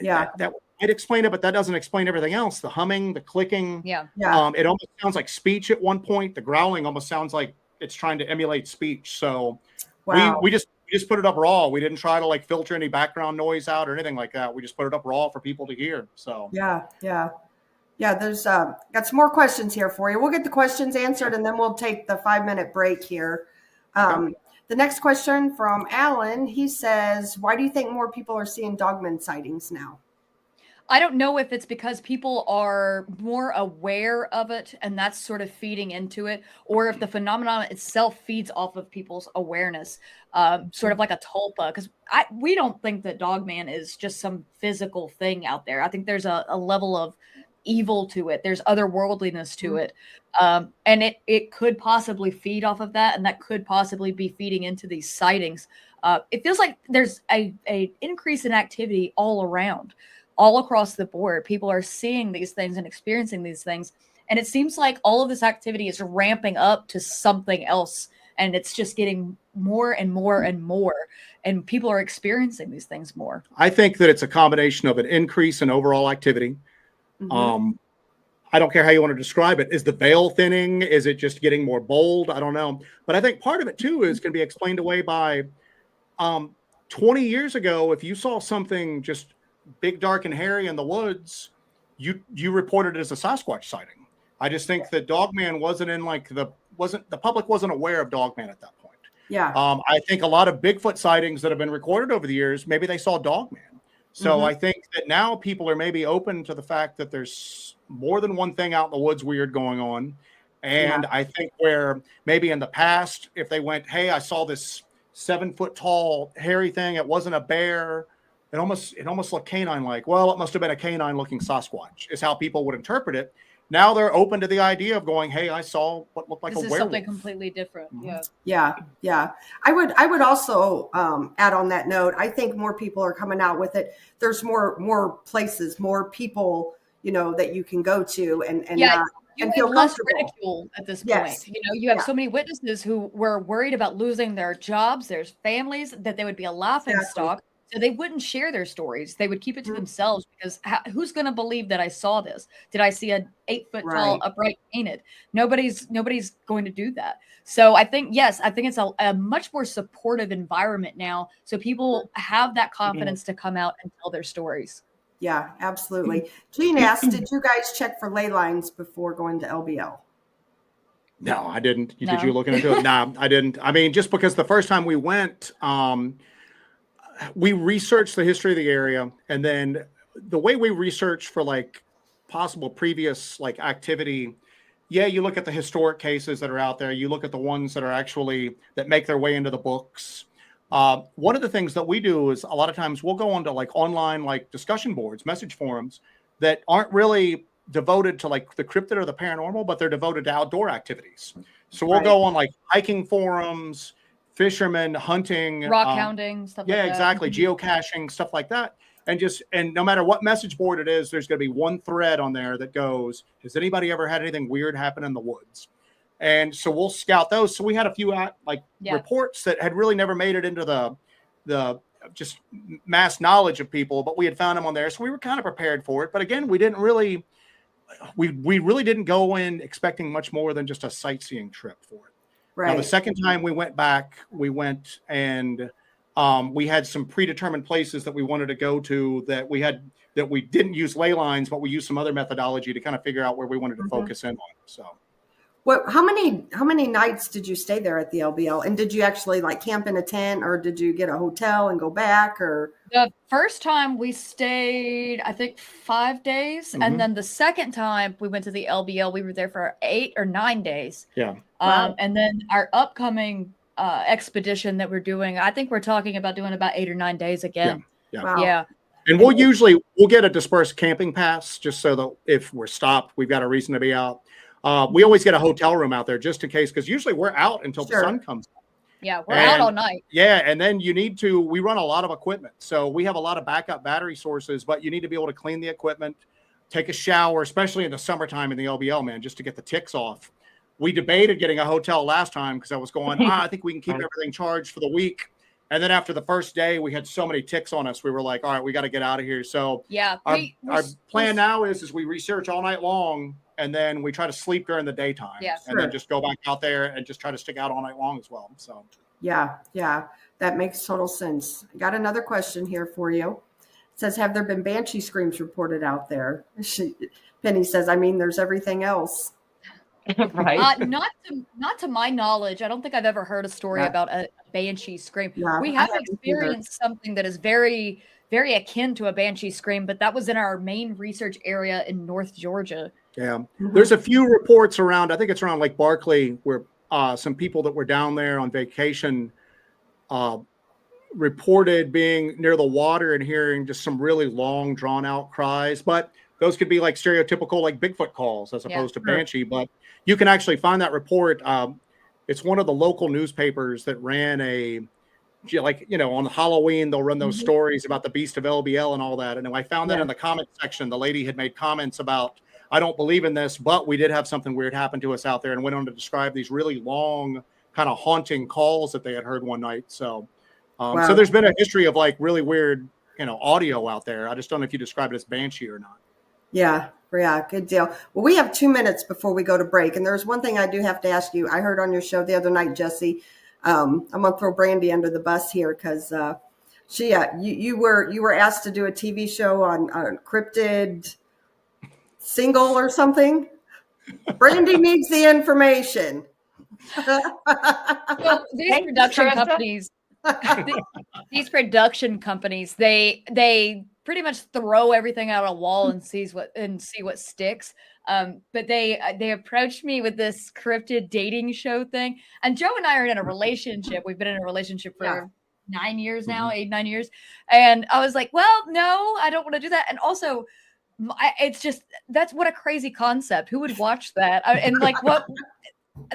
Yeah. That might explain it, but that doesn't explain everything else. The humming, the clicking. Yeah. It almost sounds like speech at one point. The growling almost sounds like it's trying to emulate speech. So we just put it up raw. We didn't try to like filter any background noise out or anything like that. We just put it up raw for people to hear. So there's got some more questions here for you. We'll get the questions answered, and then we'll take the 5-minute break here. The next question from Alan, he says, why do you think more people are seeing dogman sightings now? I don't know if it's because people are more aware of it and that's sort of feeding into it, or if the phenomenon itself feeds off of people's awareness, sort of like a tulpa. Because we don't think that Dogman is just some physical thing out there. I think there's a level of evil to it. There's otherworldliness to it. And it could possibly feed off of that, and that could possibly be feeding into these sightings. It feels like there's a increase in activity all around, all across the board. People are seeing these things and experiencing these things. And it seems like all of this activity is ramping up to something else. And it's just getting more and more and more. And people are experiencing these things more. I think that it's a combination of an increase in overall activity. I don't care how you want to describe it. Is the veil thinning? Is it just getting more bold? I don't know. But I think part of it, too, is going to be explained away by 20 years ago, if you saw something just big, dark, and hairy in the woods, you reported it as a Sasquatch sighting. I just think that Dogman wasn't in the public wasn't aware of Dogman at that point. Yeah. I think a lot of Bigfoot sightings that have been recorded over the years, maybe they saw Dogman. So I think that now people are maybe open to the fact that there's more than one thing out in the woods weird going on. And I think where maybe in the past, if they went, hey, I saw this 7 foot tall hairy thing, it wasn't a bear. It almost looked canine-like. Well, it must have been a canine-looking Sasquatch, is how people would interpret it. Now they're open to the idea of going, hey, I saw what looked like a werewolf. This is something completely different. Yeah. I would also add on that note, I think more people are coming out with it. There's more places, more people, that you can go to and feel less comfortable. Ridicule at this point. You have so many witnesses who were worried about losing their jobs, their families, that they would be a laughing stock. So they wouldn't share their stories. They would keep it to themselves because who's going to believe that I saw this? Did I see an 8 foot tall upright painted? Nobody's going to do that. So I think it's a much more supportive environment now. So people have that confidence to come out and tell their stories. Yeah, absolutely. Gene asked, did you guys check for ley lines before going to LBL? No, I didn't. Did you look into it? No, I didn't. I mean, just because the first time we went, we researched the history of the area, and then the way we research for possible previous activity. Yeah, you look at the historic cases that are out there. You look at the ones that are that make their way into the books. One of the things that we do is a lot of times we'll go onto online discussion boards, message forums that aren't really devoted to the cryptid or the paranormal, but they're devoted to outdoor activities. So we'll go on hiking forums, fishermen, hunting, rock hounding, stuff like that. Yeah, exactly. Geocaching, stuff like that. And no matter what message board it is, there's going to be one thread on there that goes, has anybody ever had anything weird happen in the woods? And so we'll scout those. So we had a few reports that had really never made it into the just mass knowledge of people, but we had found them on there. So we were kind of prepared for it. But again, we really didn't go in expecting much more than just a sightseeing trip for it. Right. Now, the second time we went back, we went and we had some predetermined places that we wanted to go to that we didn't use ley lines, but we used some other methodology to kind of figure out where we wanted to focus in on. So, how many nights did you stay there at the LBL? And did you actually camp in a tent, or did you get a hotel and go back? Or the first time we stayed, I think 5 days, and then the second time we went to the LBL, we were there for 8 or 9 days. Yeah. And then our upcoming expedition that we're doing, I think we're talking about doing about 8 or 9 days again. Yeah. Wow. Yeah. And we'll get a dispersed camping pass just so that if we're stopped, we've got a reason to be out. We always get a hotel room out there just in case, because usually we're out until the sun comes up. Yeah, we're out all night. Yeah, and then we run a lot of equipment. So we have a lot of backup battery sources, but you need to be able to clean the equipment, take a shower, especially in the summertime in the LBL, man, just to get the ticks off. We debated getting a hotel last time because I was going, I think we can keep everything charged for the week. And then after the first day, we had so many ticks on us. We were like, all right, we got to get out of here. So our plan now is we research all night long, and then we try to sleep during the daytime. Yeah, and then just go back out there and just try to stick out all night long as well. So yeah, that makes total sense. I got another question here for you. It says, have there been banshee screams reported out there? Penny says, there's everything else. Right. Not to my knowledge. I don't think I've ever heard a story about a banshee scream. Yeah, we have experienced something that is very, very akin to a banshee scream, but that was in our main research area in North Georgia. Yeah. There's a few reports around, I think it's around Lake Barkley, where some people that were down there on vacation reported being near the water and hearing just some really long, drawn out cries. But those could be like stereotypical like Bigfoot calls as opposed to Banshee. But you can actually find that report. It's one of the local newspapers that ran on Halloween, they'll run those stories about the Beast of LBL and all that. And I found that in the comment section, the lady had made comments about, I don't believe in this, but we did have something weird happen to us out there, and went on to describe these really long kind of haunting calls that they had heard one night. So, so there's been a history of like really weird, audio out there. I just don't know if you describe it as Banshee or not. Yeah, good deal. Well, we have 2 minutes before we go to break. And there's one thing I do have to ask you. I heard on your show the other night, Jessi, I'm going to throw Brandy under the bus here because you were asked to do a TV show on cryptid single or something. Brandy needs the information. So these production companies, they pretty much throw everything out a wall and see what sticks. But they approached me with this cryptid dating show thing. And Joe and I are in a relationship. We've been in a relationship for 9 years now, 8-9 years. And I was like, well, no, I don't want to do that. And also, it's just, that's what a crazy concept. Who would watch that? And like what?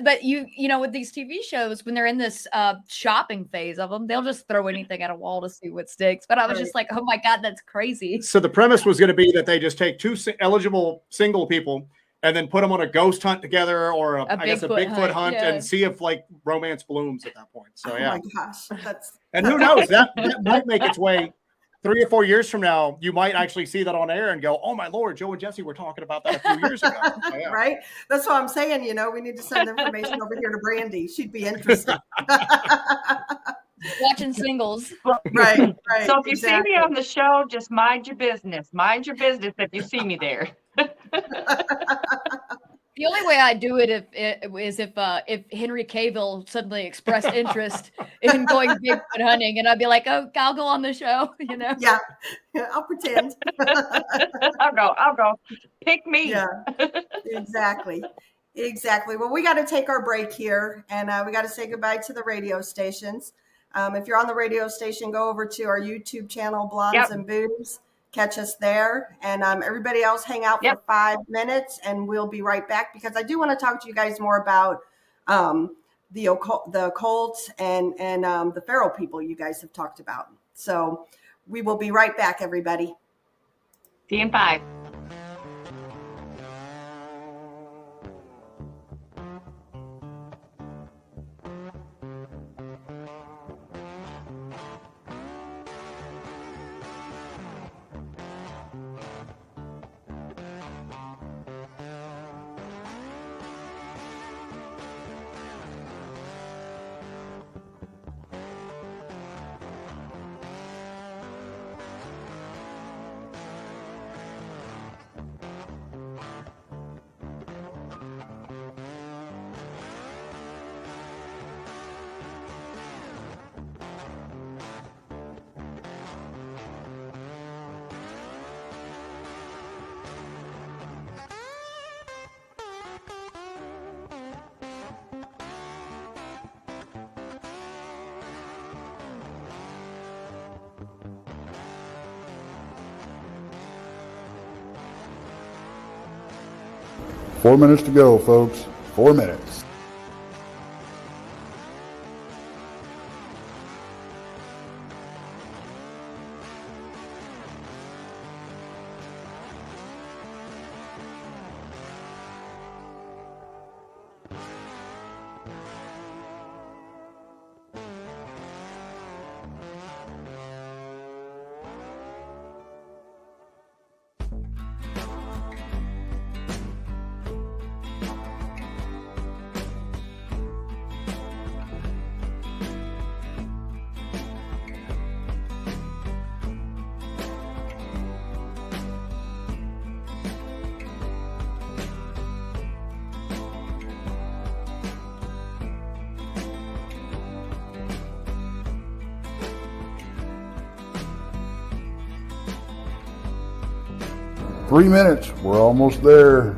But you know, with these TV shows, when they're in this shopping phase of them, they'll just throw anything at a wall to see what sticks. But I was just like, oh my God, that's crazy. So the premise was going to be that they just take two eligible single people and then put them on a ghost hunt together, or a Bigfoot hunt and see if like romance blooms at that point. So oh my gosh, and who knows, that might make its way 3 or 4 years from now. You might actually see that on air and go, oh my Lord, Joe and Jessi were talking about that a few years ago. So, right? That's what I'm saying. We need to send information over here to Brandy. She'd be interested. Watching singles. Right. So if you see me on the show, just mind your business. Mind your business if you see me there. The only way I do it is if Henry Cavill suddenly expressed interest in going Bigfoot hunting, and I'd be like, oh, I'll go on the show, Yeah, I'll pretend. I'll go. Pick me. Yeah, exactly. Well, we got to take our break here, and we got to say goodbye to the radio stations. If you're on the radio station, go over to our YouTube channel, Blondes and Boos. Catch us there, and everybody else hang out for 5 minutes, and we'll be right back, because I do want to talk to you guys more about the occult and the feral people you guys have talked about. So we will be right back, everybody. See you in 5. Four minutes to go, folks. 4 minutes. Three minutes. We're almost there.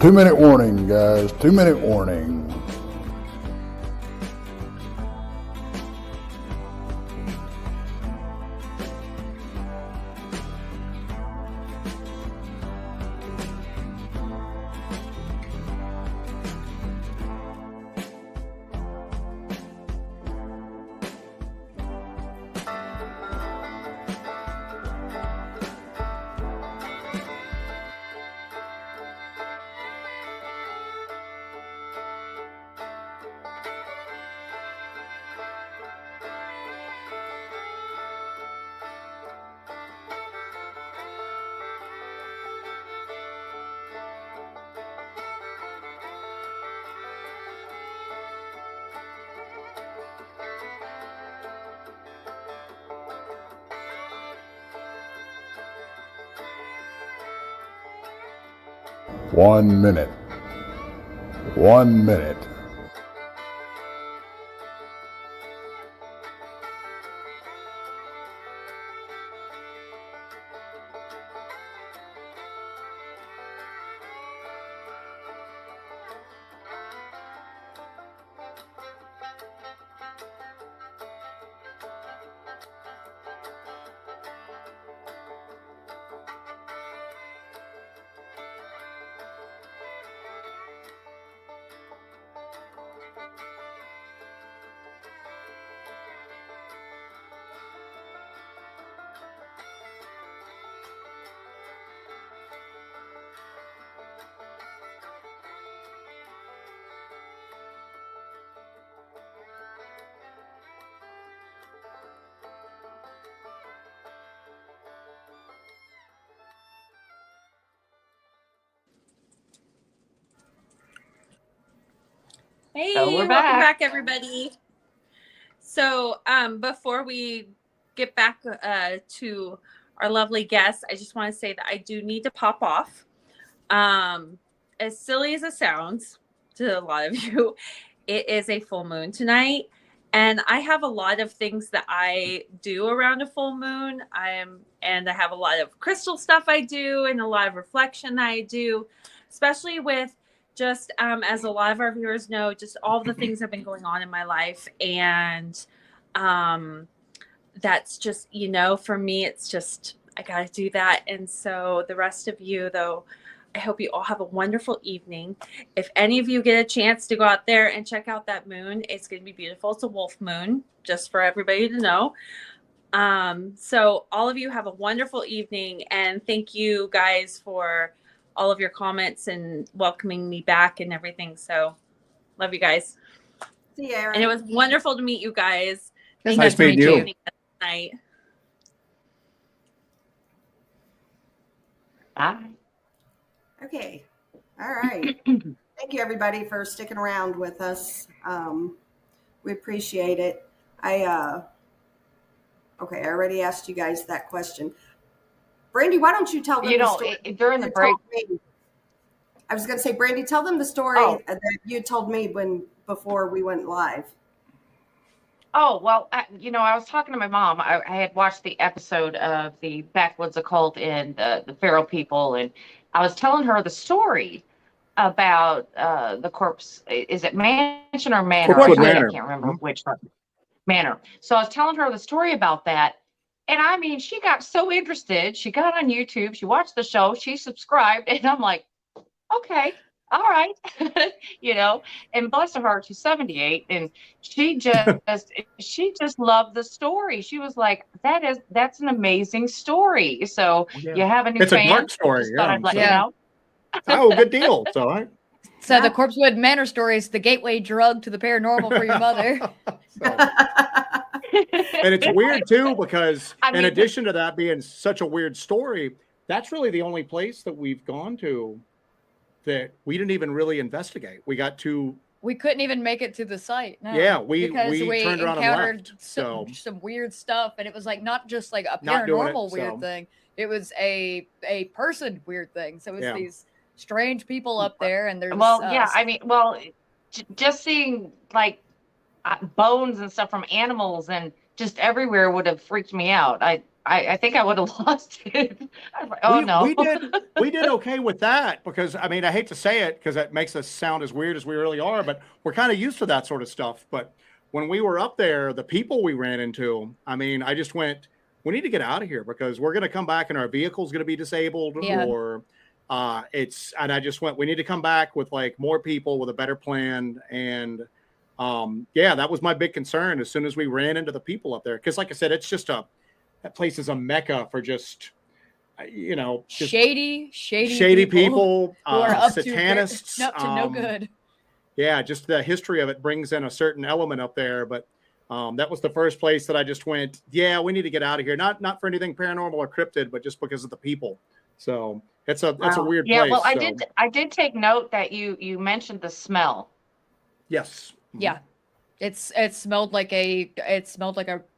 2-minute warning, guys. 2-minute warning. One minute. 1 minute. Hey, So we're welcome back. back, everybody. So, before we get back to our lovely guests, I just want to say that I do need to pop off. As silly as it sounds to a lot of you, it is a full moon tonight, and I have a lot of things that I do around a full moon. I have a lot of crystal stuff I do, and a lot of reflection that I do, especially with just as a lot of our viewers know, just all the things that have been going on in my life. And that's just, for me, it's just, I got to do that. And so the rest of you, though, I hope you all have a wonderful evening. If any of you get a chance to go out there and check out that moon, it's going to be beautiful. It's a wolf moon, just for everybody to know. So all of you have a wonderful evening. And thank you guys for all of your comments and welcoming me back and everything. So love you guys. See you, Erin. And it was wonderful to meet you guys. It was Nice meeting you. Night. Bye. Okay. All right. Thank you, everybody, for sticking around with us. We appreciate it. Okay, I already asked you guys that question. Brandy, why don't you tell them the story? During the break. I was going to say, Brandy, tell them the story that you told me before we went live. Oh, well, I was talking to my mom. I had watched the episode of the Backwoods Occult and the Feral People, and I was telling her the story about the corpse. Is it mansion or manor? Manor. I can't remember which one. Manor. So I was telling her the story about that. And I mean, she got so interested. She got on YouTube. She watched the show. She subscribed. And I'm like, okay, all right. And bless her heart, she's 78. And she just loved the story. She was like, that's an amazing story. So you have a new fan. It's a dark story. Just thought I'd let you know. Oh, good deal. It's all right. So the Corpsewood Manor story is the gateway drug to the paranormal for your mother. And it's weird too, because in addition to that being such a weird story, that's really the only place that we've gone to that we didn't even really investigate. We couldn't even make it to the site. No, yeah, we turned around and left. Some weird stuff, and it was like not just like a paranormal weird thing. It was a person weird thing. So it was these strange people up there, and there's just seeing like bones and stuff from animals and just everywhere would have freaked me out. I think I would have lost it. Oh no. We did okay with that because I mean I hate to say it because it makes us sound as weird as we really are, but we're kind of used to that sort of stuff. But when we were up there, the people we ran into, I mean, I just went, we need to get out of here because we're going to come back and our vehicle's going to be disabled or and I just went, we need to come back with like more people with a better plan. And that was my big concern as soon as we ran into the people up there. Cause like I said, it's just that place is a mecca for just shady people who are up satanists, to no good. Yeah. Just the history of it brings in a certain element up there, but that was the first place that I just went, we need to get out of here. Not for anything paranormal or cryptid, but just because of the people. So it's a weird place. Well, I did take note that you mentioned the smell. Yes. Yeah. It smelled like a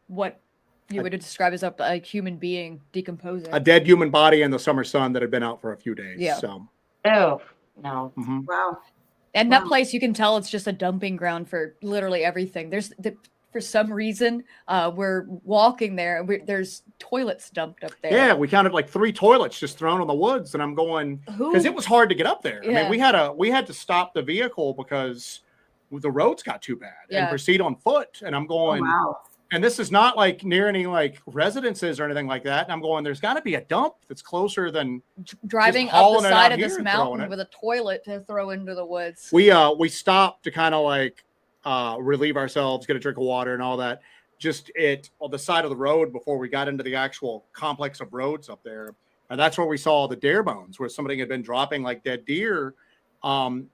what you would describe as a human being decomposing. A dead human body in the summer sun that had been out for a few days. Yeah. So. Oh, no. Mm-hmm. Wow. And that place, you can tell it's just a dumping ground for literally everything. For some reason, we're walking there. There's toilets dumped up there. Yeah, we counted like 3 toilets just thrown in the woods, and I'm going because it was hard to get up there. Yeah. I mean, we had to stop the vehicle because the roads got too bad and proceed on foot. And I'm going, and this is not like near any like residences or anything like that. And I'm going, there's got to be a dump that's closer than driving up the side of this mountain with a toilet to throw into the woods. We stopped to kind of like relieve ourselves, get a drink of water and all that. Just on the side of the road before we got into the actual complex of roads up there. And that's where we saw the deer bones, where somebody had been dropping like dead deer. And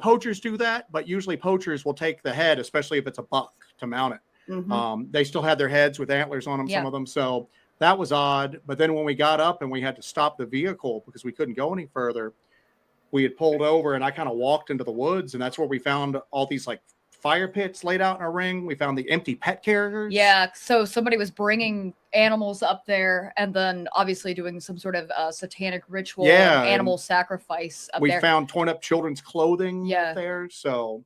poachers do that, but usually poachers will take the head, especially if it's a buck, to mount it. Mm-hmm. They still had their heads with antlers on them, some of them. So that was odd. But then when we got up and we had to stop the vehicle because we couldn't go any further, we had pulled over and I kind of walked into the woods, and that's where we found all these like fire pits laid out in a ring. We found the empty pet carriers. Yeah. So somebody was bringing animals up there and then obviously doing some sort of satanic ritual, animal sacrifice up there. We found torn up children's clothing up there. So,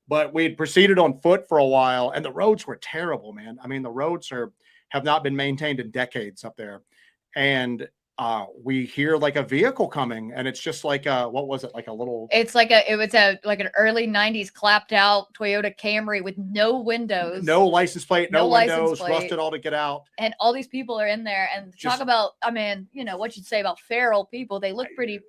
but we had proceeded on foot for a while, and the roads were terrible, man. I mean, the roads have not been maintained in decades up there. And we hear like a vehicle coming, and it's just like what was it? Like a little. It's like an early '90s clapped out Toyota Camry with no windows, no license plate, no windows, rusted all to get out. And all these people are in there, and talk about, I mean, what you'd say about feral people. They look pretty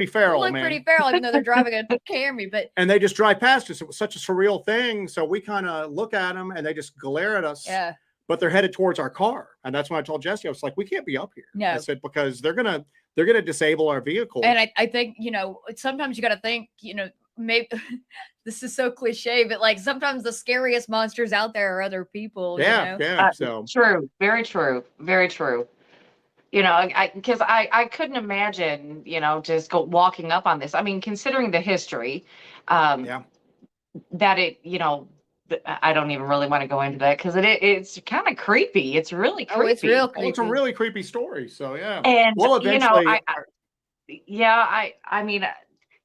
feral, even though they're driving a Camry. And they just drive past us. It was such a surreal thing. So we kind of look at them, and they just glare at us. Yeah. But they're headed towards our car. And that's when I told Jessi, I was like, we can't be up here. No. I said, because they're gonna disable our vehicle. And I think, sometimes you got to think, maybe this is so cliche, but like sometimes the scariest monsters out there are other people. So true. Very true. Very true. Because I couldn't imagine, just walking up on this. I mean, considering the history, that it, I don't even really want to go into that because it's kind of creepy. It's really creepy. Oh, it's real creepy. It's a really creepy story. So and well, eventually, I mean,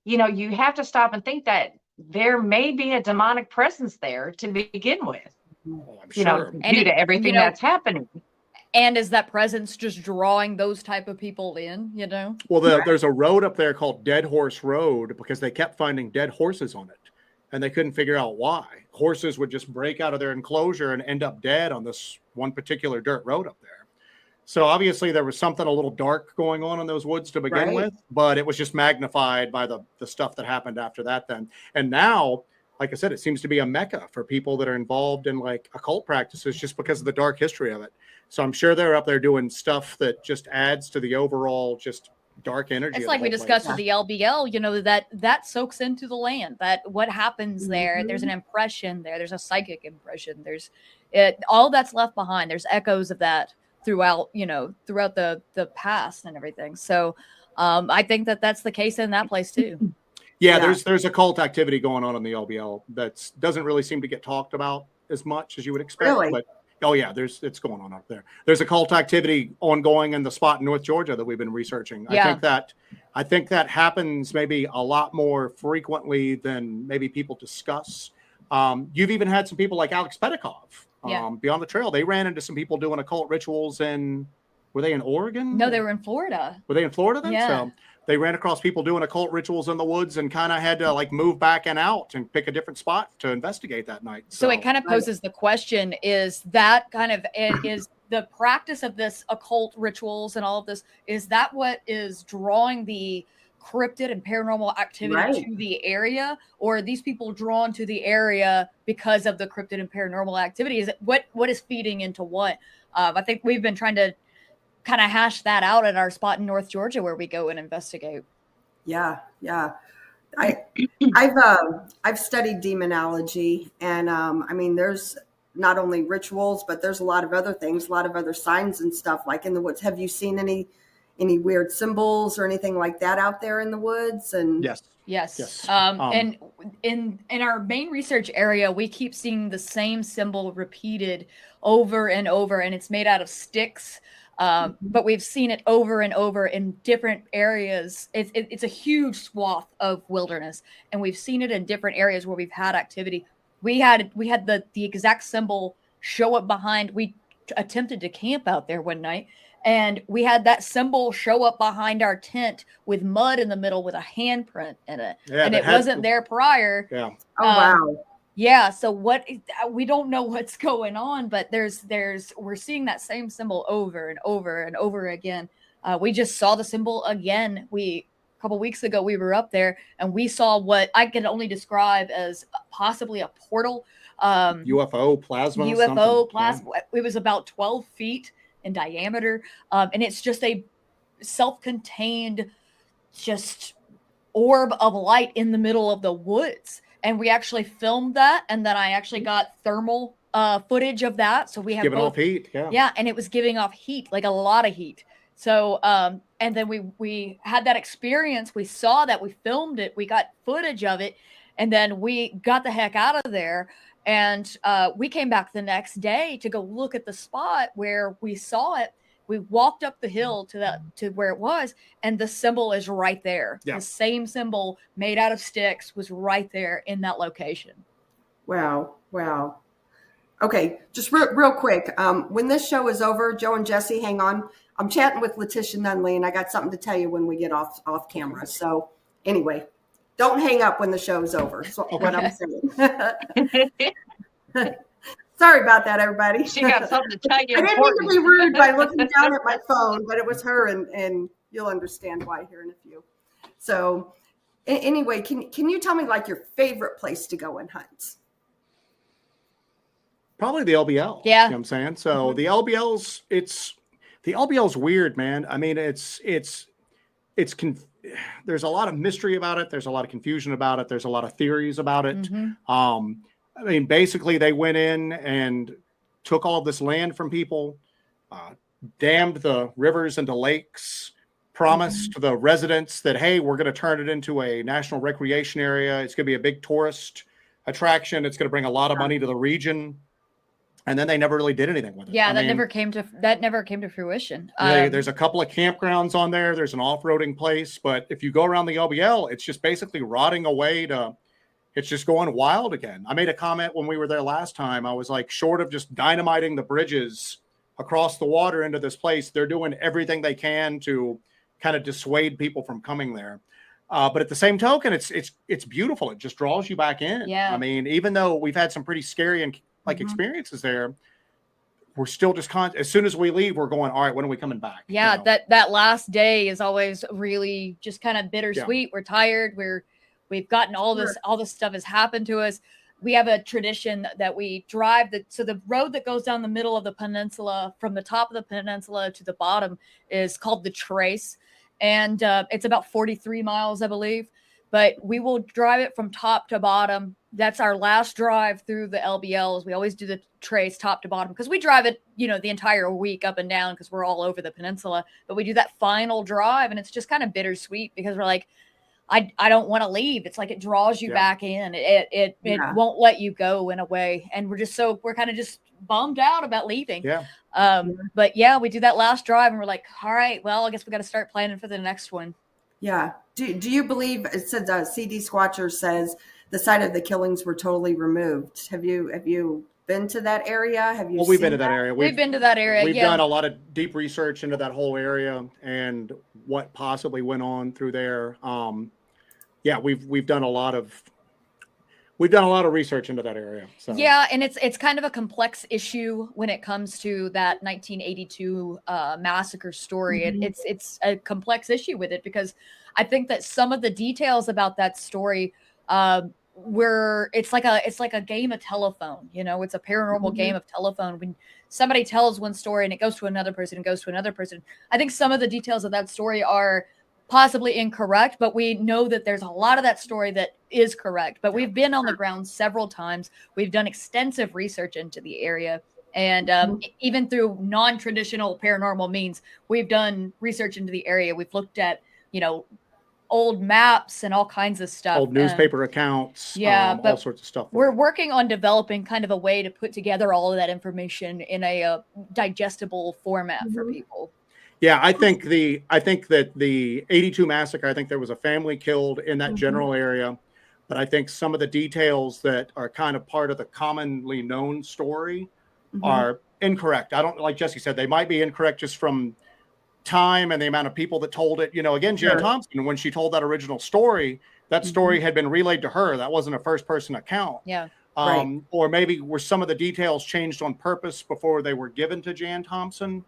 you have to stop and think that there may be a demonic presence there to begin with. Oh, I'm sure. Due to everything that's happening. And is that presence just drawing those type of people in? Well, there's a road up there called Dead Horse Road because they kept finding dead horses on it. And they couldn't figure out why. Horses would just break out of their enclosure and end up dead on this one particular dirt road up there. So obviously there was something a little dark going on in those woods to begin with, but it was just magnified by the stuff that happened after that then. And now, like I said, it seems to be a mecca for people that are involved in like occult practices just because of the dark history of it. So I'm sure they're up there doing stuff that just adds to the overall just dark energy. It's like we discussed with the LBL, that soaks into the land, that what happens there, there's an impression there's a psychic impression, there's all that's left behind. There's echoes of that throughout the past and everything. So I think that's the case in that place too. There's occult activity going on in the LBL that doesn't really seem to get talked about as much as you would expect. Really? But it's going on up there. There's occult activity ongoing in the spot in North Georgia that we've been researching. Yeah. I think that happens maybe a lot more frequently than maybe people discuss. You've even had some people like Alex Pedikov Beyond the Trail. They ran into some people doing occult rituals were they in Oregon? No, they were in Florida. Were they in Florida then? Yeah. So they ran across people doing occult rituals in the woods and kind of had to like move back and out and pick a different spot to investigate that night. So it kind of poses the question, is that kind of, is the practice of this occult rituals and all of this, is that what is drawing the cryptid and paranormal activity to the area, or are these people drawn to the area because of the cryptid and paranormal activity? Is it what is feeding into what? I think we've been trying to kind of hash that out at our spot in North Georgia where we go and investigate. Yeah. I've studied demonology, and I mean, there's not only rituals, but there's a lot of other things, a lot of other signs and stuff like in the woods. Have you seen any weird symbols or anything like that out there in the woods? And Yes. And in our main research area, we keep seeing the same symbol repeated over and over, and it's made out of sticks. But we've seen it over and over in different areas. It's a huge swath of wilderness, and we've seen it in different areas where we've had activity. We had the exact symbol show up behind. We attempted to camp out there one night, and we had that symbol show up behind our tent with mud in the middle with a handprint in it, and it wasn't there prior. Yeah. Oh wow. Yeah, so we don't know what's going on, but we're seeing that same symbol over and over and over again. We just saw the symbol again. A couple weeks ago we were up there and we saw what I can only describe as possibly a portal. UFO plasma. Yeah. It was about 12 feet in diameter, and it's just a self-contained, just orb of light in the middle of the woods. And we actually filmed that, and then I actually got thermal footage of that. So we have giving off heat. Yeah, and it was giving off heat, like a lot of heat. So and then we had that experience. We saw that, we filmed it, we got footage of it, and then we got the heck out of there. And we came back the next day to go look at the spot where we saw it. We walked up the hill to where it was, and the symbol is right there. Yeah. The same symbol made out of sticks was right there in that location. Wow. Okay, just real quick. When this show is over, Joe and Jessi, hang on. I'm chatting with Letitia Nunley, and I got something to tell you when we get off camera. So anyway, don't hang up when the show is over. That's what I'm saying. Sorry about that, everybody. She got something to tell you. I didn't mean to be rude by looking down at my phone, but it was her, and you'll understand why here in a few. So anyway, can you tell me like your favorite place to go and hunt? Probably the LBL. Yeah. You know what I'm saying? So the LBL's weird, man. I mean, there's a lot of mystery about it. There's a lot of confusion about it. There's a lot of theories about it. I mean, basically, they went in and took all of this land from people, dammed the rivers into lakes, promised the residents that, hey, we're going to turn it into a national recreation area. It's going to be a big tourist attraction. It's going to bring a lot of money to the region. And then they never really did anything with it. Yeah, that never came to fruition. There's a couple of campgrounds on there. There's an off-roading place. But if you go around the LBL, it's just basically rotting away it's just going wild again. I made a comment when we were there last time. I was like, short of just dynamiting the bridges across the water into this place, they're doing everything they can to kind of dissuade people from coming there. But at the same token, it's beautiful. It just draws you back in. Yeah. I mean, even though we've had some pretty scary and experiences there, we're still just as soon as we leave, we're going, all right, when are we coming back? Yeah. You know? That last day is always really just kind of bittersweet. Yeah. We're tired. We've gotten all this stuff has happened to us. We have a tradition that we drive so the road that goes down the middle of the peninsula from the top of the peninsula to the bottom is called the Trace. And it's about 43 miles, I believe, but we will drive it from top to bottom. That's our last drive through the LBLs. We always do the Trace top to bottom because we drive it, the entire week up and down because we're all over the peninsula, but we do that final drive and it's just kind of bittersweet because we're like, I don't want to leave. It's like it draws you back in. It won't let you go in a way. And we're kind of just bummed out about leaving. Yeah. But yeah, we do that last drive and we're like, all right, well, I guess we got to start planning for the next one. Yeah. Do you believe it said CD Squatcher says the site of the killings were totally removed? Have you been to that area? Have you? Well, we've seen been to that area. We've been to that area. We've Yeah. done a lot of deep research into that whole area and what possibly went on through there. Yeah, we've done a lot of research into that area. So Yeah, and it's kind of a complex issue when it comes to that 1982 massacre story. It's a complex issue with it because I think that some of the details about that story it's like a game of telephone. You know, it's a paranormal game of telephone. When somebody tells one story and it goes to another person and goes to another person, I think some of the details of that story are possibly incorrect, but we know that there's a lot of that story that is correct. But we've been on the ground several times. We've done extensive research into the area. And even through non-traditional paranormal means, we've done research into the area. We've looked at, old maps and all kinds of stuff. Old newspaper accounts. Yeah, all sorts of stuff. We're working on developing kind of a way to put together all of that information in a digestible format for people. Yeah, I think that the 82 massacre, I think there was a family killed in that general area, but I think some of the details that are kind of part of the commonly known story are incorrect. I don't, like Jessi said, they might be incorrect just from time and the amount of people that told it. Again, Jan Thompson, when she told that original story, that story had been relayed to her. That wasn't a first-person account. Yeah. Or maybe were some of the details changed on purpose before they were given to Jan Thompson.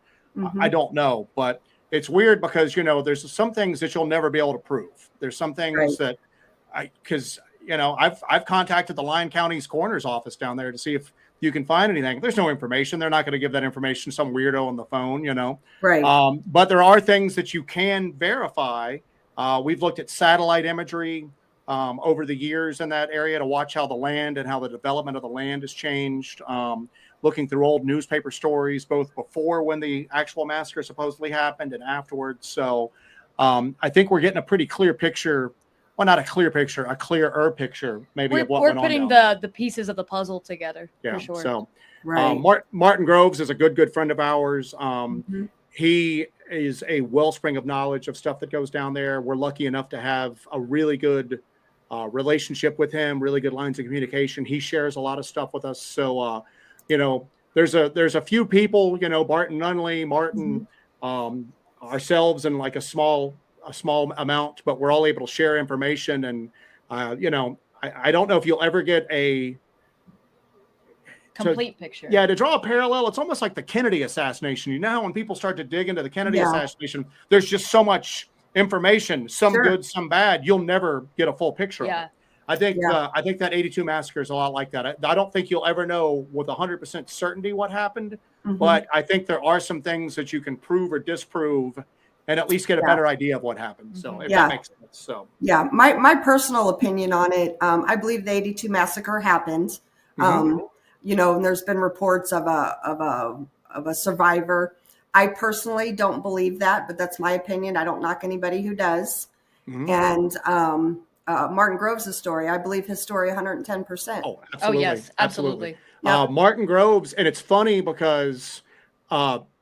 I don't know, but it's weird because, there's some things that you'll never be able to prove. There's some things that I've contacted the Lyon County's coroner's office down there to see if you can find anything. There's no information. They're not going to give that information to some weirdo on the phone, Right. But there are things that you can verify. We've looked at satellite imagery over the years in that area to watch how the land and how the development of the land has changed. Looking through old newspaper stories, both before when the actual massacre supposedly happened and afterwards. So I think we're getting a pretty clear picture. Well, not a clear picture, a clearer picture, maybe, of what went on. We're putting the pieces of the puzzle together. Yeah, for sure. So Right. Martin Groves is a good friend of ours. He is a wellspring of knowledge of stuff that goes down there. We're lucky enough to have a really good relationship with him, really good lines of communication. He shares a lot of stuff with us. So, there's a few people, Barton Nunley, Martin, ourselves, and like a small amount, but we're all able to share information. And, I don't know if you'll ever get a complete picture. Yeah, to draw a parallel, it's almost like the Kennedy assassination. How when people start to dig into the Kennedy assassination, there's just so much information, some good, some bad. You'll never get a full picture of it. I think that 82 massacre is a lot like that. I don't think you'll ever know with 100% certainty what happened, but I think there are some things that you can prove or disprove and at least get a better idea of what happened. So if that makes sense. So my personal opinion on it, I believe the 82 massacre happened. And there's been reports of a survivor. I personally don't believe that, but that's my opinion. I don't knock anybody who does. And Martin Groves' story, I believe his story 110%. Oh, absolutely. Oh, yes, absolutely. Yep. Martin Groves, and it's funny because we'll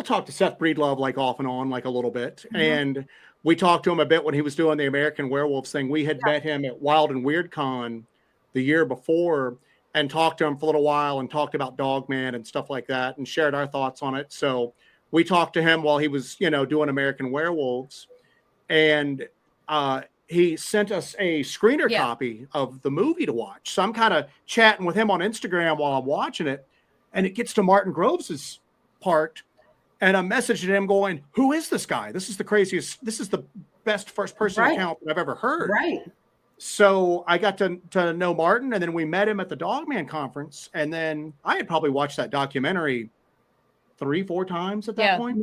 talk to Seth Breedlove like off and on, like a little bit, and we talked to him a bit when he was doing the American Werewolves thing. We had met him at Wild and Weird Con the year before and talked to him for a little while and talked about Dogman and stuff like that and shared our thoughts on it. So we talked to him while he was, doing American Werewolves, and he sent us a screener copy of the movie to watch. So I'm kind of chatting with him on Instagram while I'm watching it, and it gets to Martin Groves's part, and I'm messaging him going, "Who is this guy? This is the craziest. This is the best first person account that I've ever heard." Right. So I got to know Martin, and then we met him at the Dogman conference, and then I had probably watched that documentary 3-4 times at that point.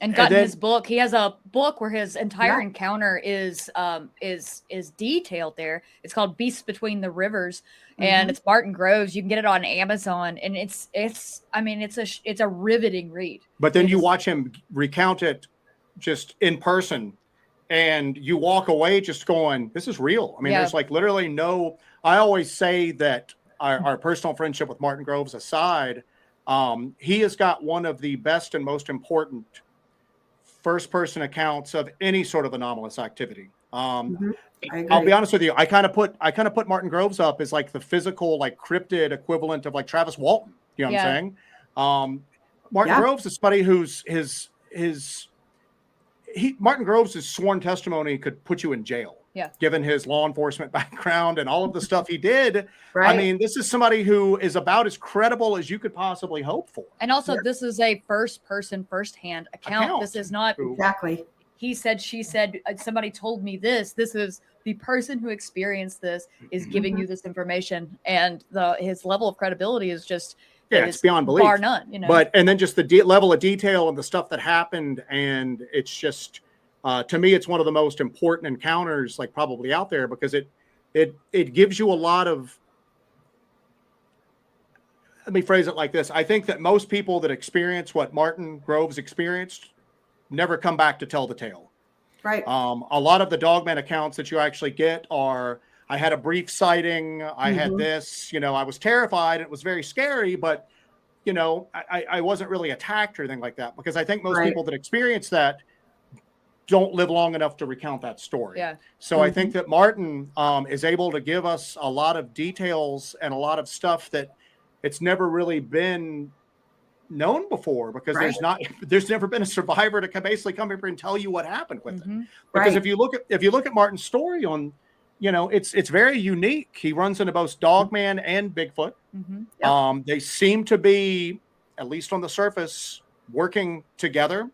And gotten his book. He has a book where his entire encounter is detailed there. It's called Beasts Between the Rivers, and it's Martin Groves. You can get it on Amazon, and it's a riveting read. But then you watch him recount it just in person, and you walk away just going, "This is real." I mean, there's like literally no. I always say that our personal friendship with Martin Groves aside, he has got one of the best and most important first-person accounts of any sort of anomalous activity. I agree. I'll be honest with you. I kind of put Martin Groves up as like the physical, like cryptid equivalent of like Travis Walton. You know what I'm saying? Martin Groves is somebody who's Martin Groves' sworn testimony could put you in jail. Yeah. Given his law enforcement background and all of the stuff he did. Right. I mean, this is somebody who is about as credible as you could possibly hope for. And also, this is a first-hand account. This is not exactly. He said, she said, somebody told me this. This is the person who experienced this is giving you this information, and his level of credibility is just it's beyond belief, bar none. You know, and then just the level of detail and the stuff that happened, and it's just. To me, it's one of the most important encounters, like probably out there, because it gives you a lot of. Let me phrase it like this: I think that most people that experience what Martin Groves experienced never come back to tell the tale. Right. A lot of the dogman accounts that you actually get are, I had a brief sighting, I had this, I was terrified, it was very scary, but I wasn't really attacked or anything like that, because I think most people that experience that don't live long enough to recount that story. Yeah. So I think that Martin is able to give us a lot of details and a lot of stuff that it's never really been known before, because there's never been a survivor to basically come here and tell you what happened with it. Because if you look at Martin's story on, it's very unique. He runs into both Dogman and Bigfoot. They seem to be, at least on the surface, working together.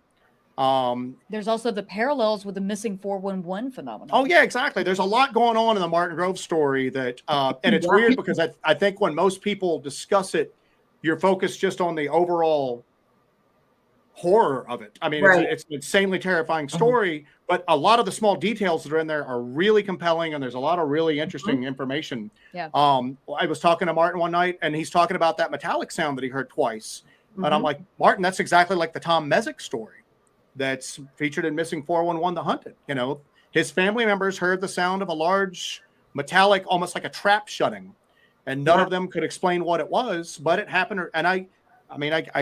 There's also the parallels with the missing 411 phenomenon. Oh yeah, exactly. There's a lot going on in the Martin Grove story that, and it's weird because I think when most people discuss it, you're focused just on the overall horror of it. I mean, it's an insanely terrifying story, but a lot of the small details that are in there are really compelling, and there's a lot of really interesting information. Yeah. I was talking to Martin one night, and he's talking about that metallic sound that he heard twice, and I'm like, Martin, that's exactly like the Tom Mezek story that's featured in Missing 411 The Hunted. His family members heard the sound of a large metallic, almost like a trap shutting, and none of them could explain what it was, but it happened. And I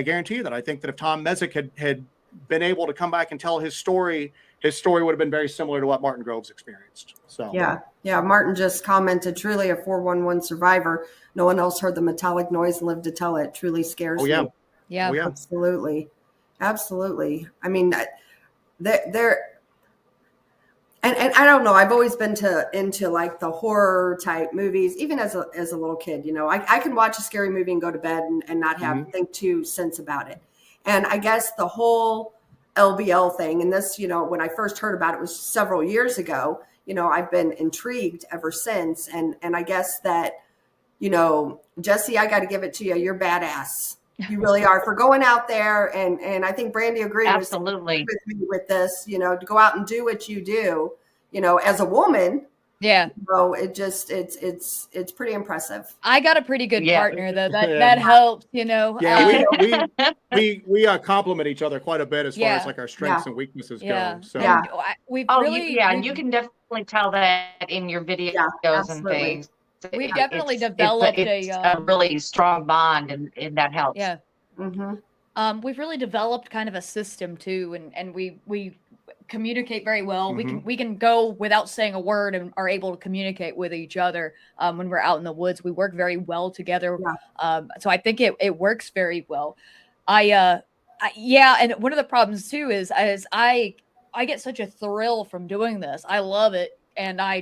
guarantee you that I think that if Tom Mezek had been able to come back and tell his story would have been very similar to what Martin Groves experienced. So yeah. Martin just commented, truly a 411 survivor. No one else heard the metallic noise and lived to tell it. Truly scares me. Yeah. Absolutely. I mean, they're and I don't know. I've always been into like the horror type movies, even as a little kid. I can watch a scary movie and go to bed and not think 2 cents about it. And I guess the whole LBL thing, and this, when I first heard about it was several years ago. I've been intrigued ever since, and I guess that, Jessi, I got to give it to you. You're badass. You really are, for going out there, and I think Brandy agreed absolutely with me with this, to go out and do what you do, as a woman. Yeah. It's pretty impressive. I got a pretty good partner though. That helped, Yeah, we compliment each other quite a bit as far as like our strengths and weaknesses go. So and you can definitely tell that in your videos and things. We've definitely developed a really strong bond, and that helps. Yeah. We've really developed kind of a system too, and we communicate very well. We can go without saying a word and are able to communicate with each other when we're out in the woods. We work very well together. So I think it works very well. And one of the problems too is I get such a thrill from doing this. I love it. And I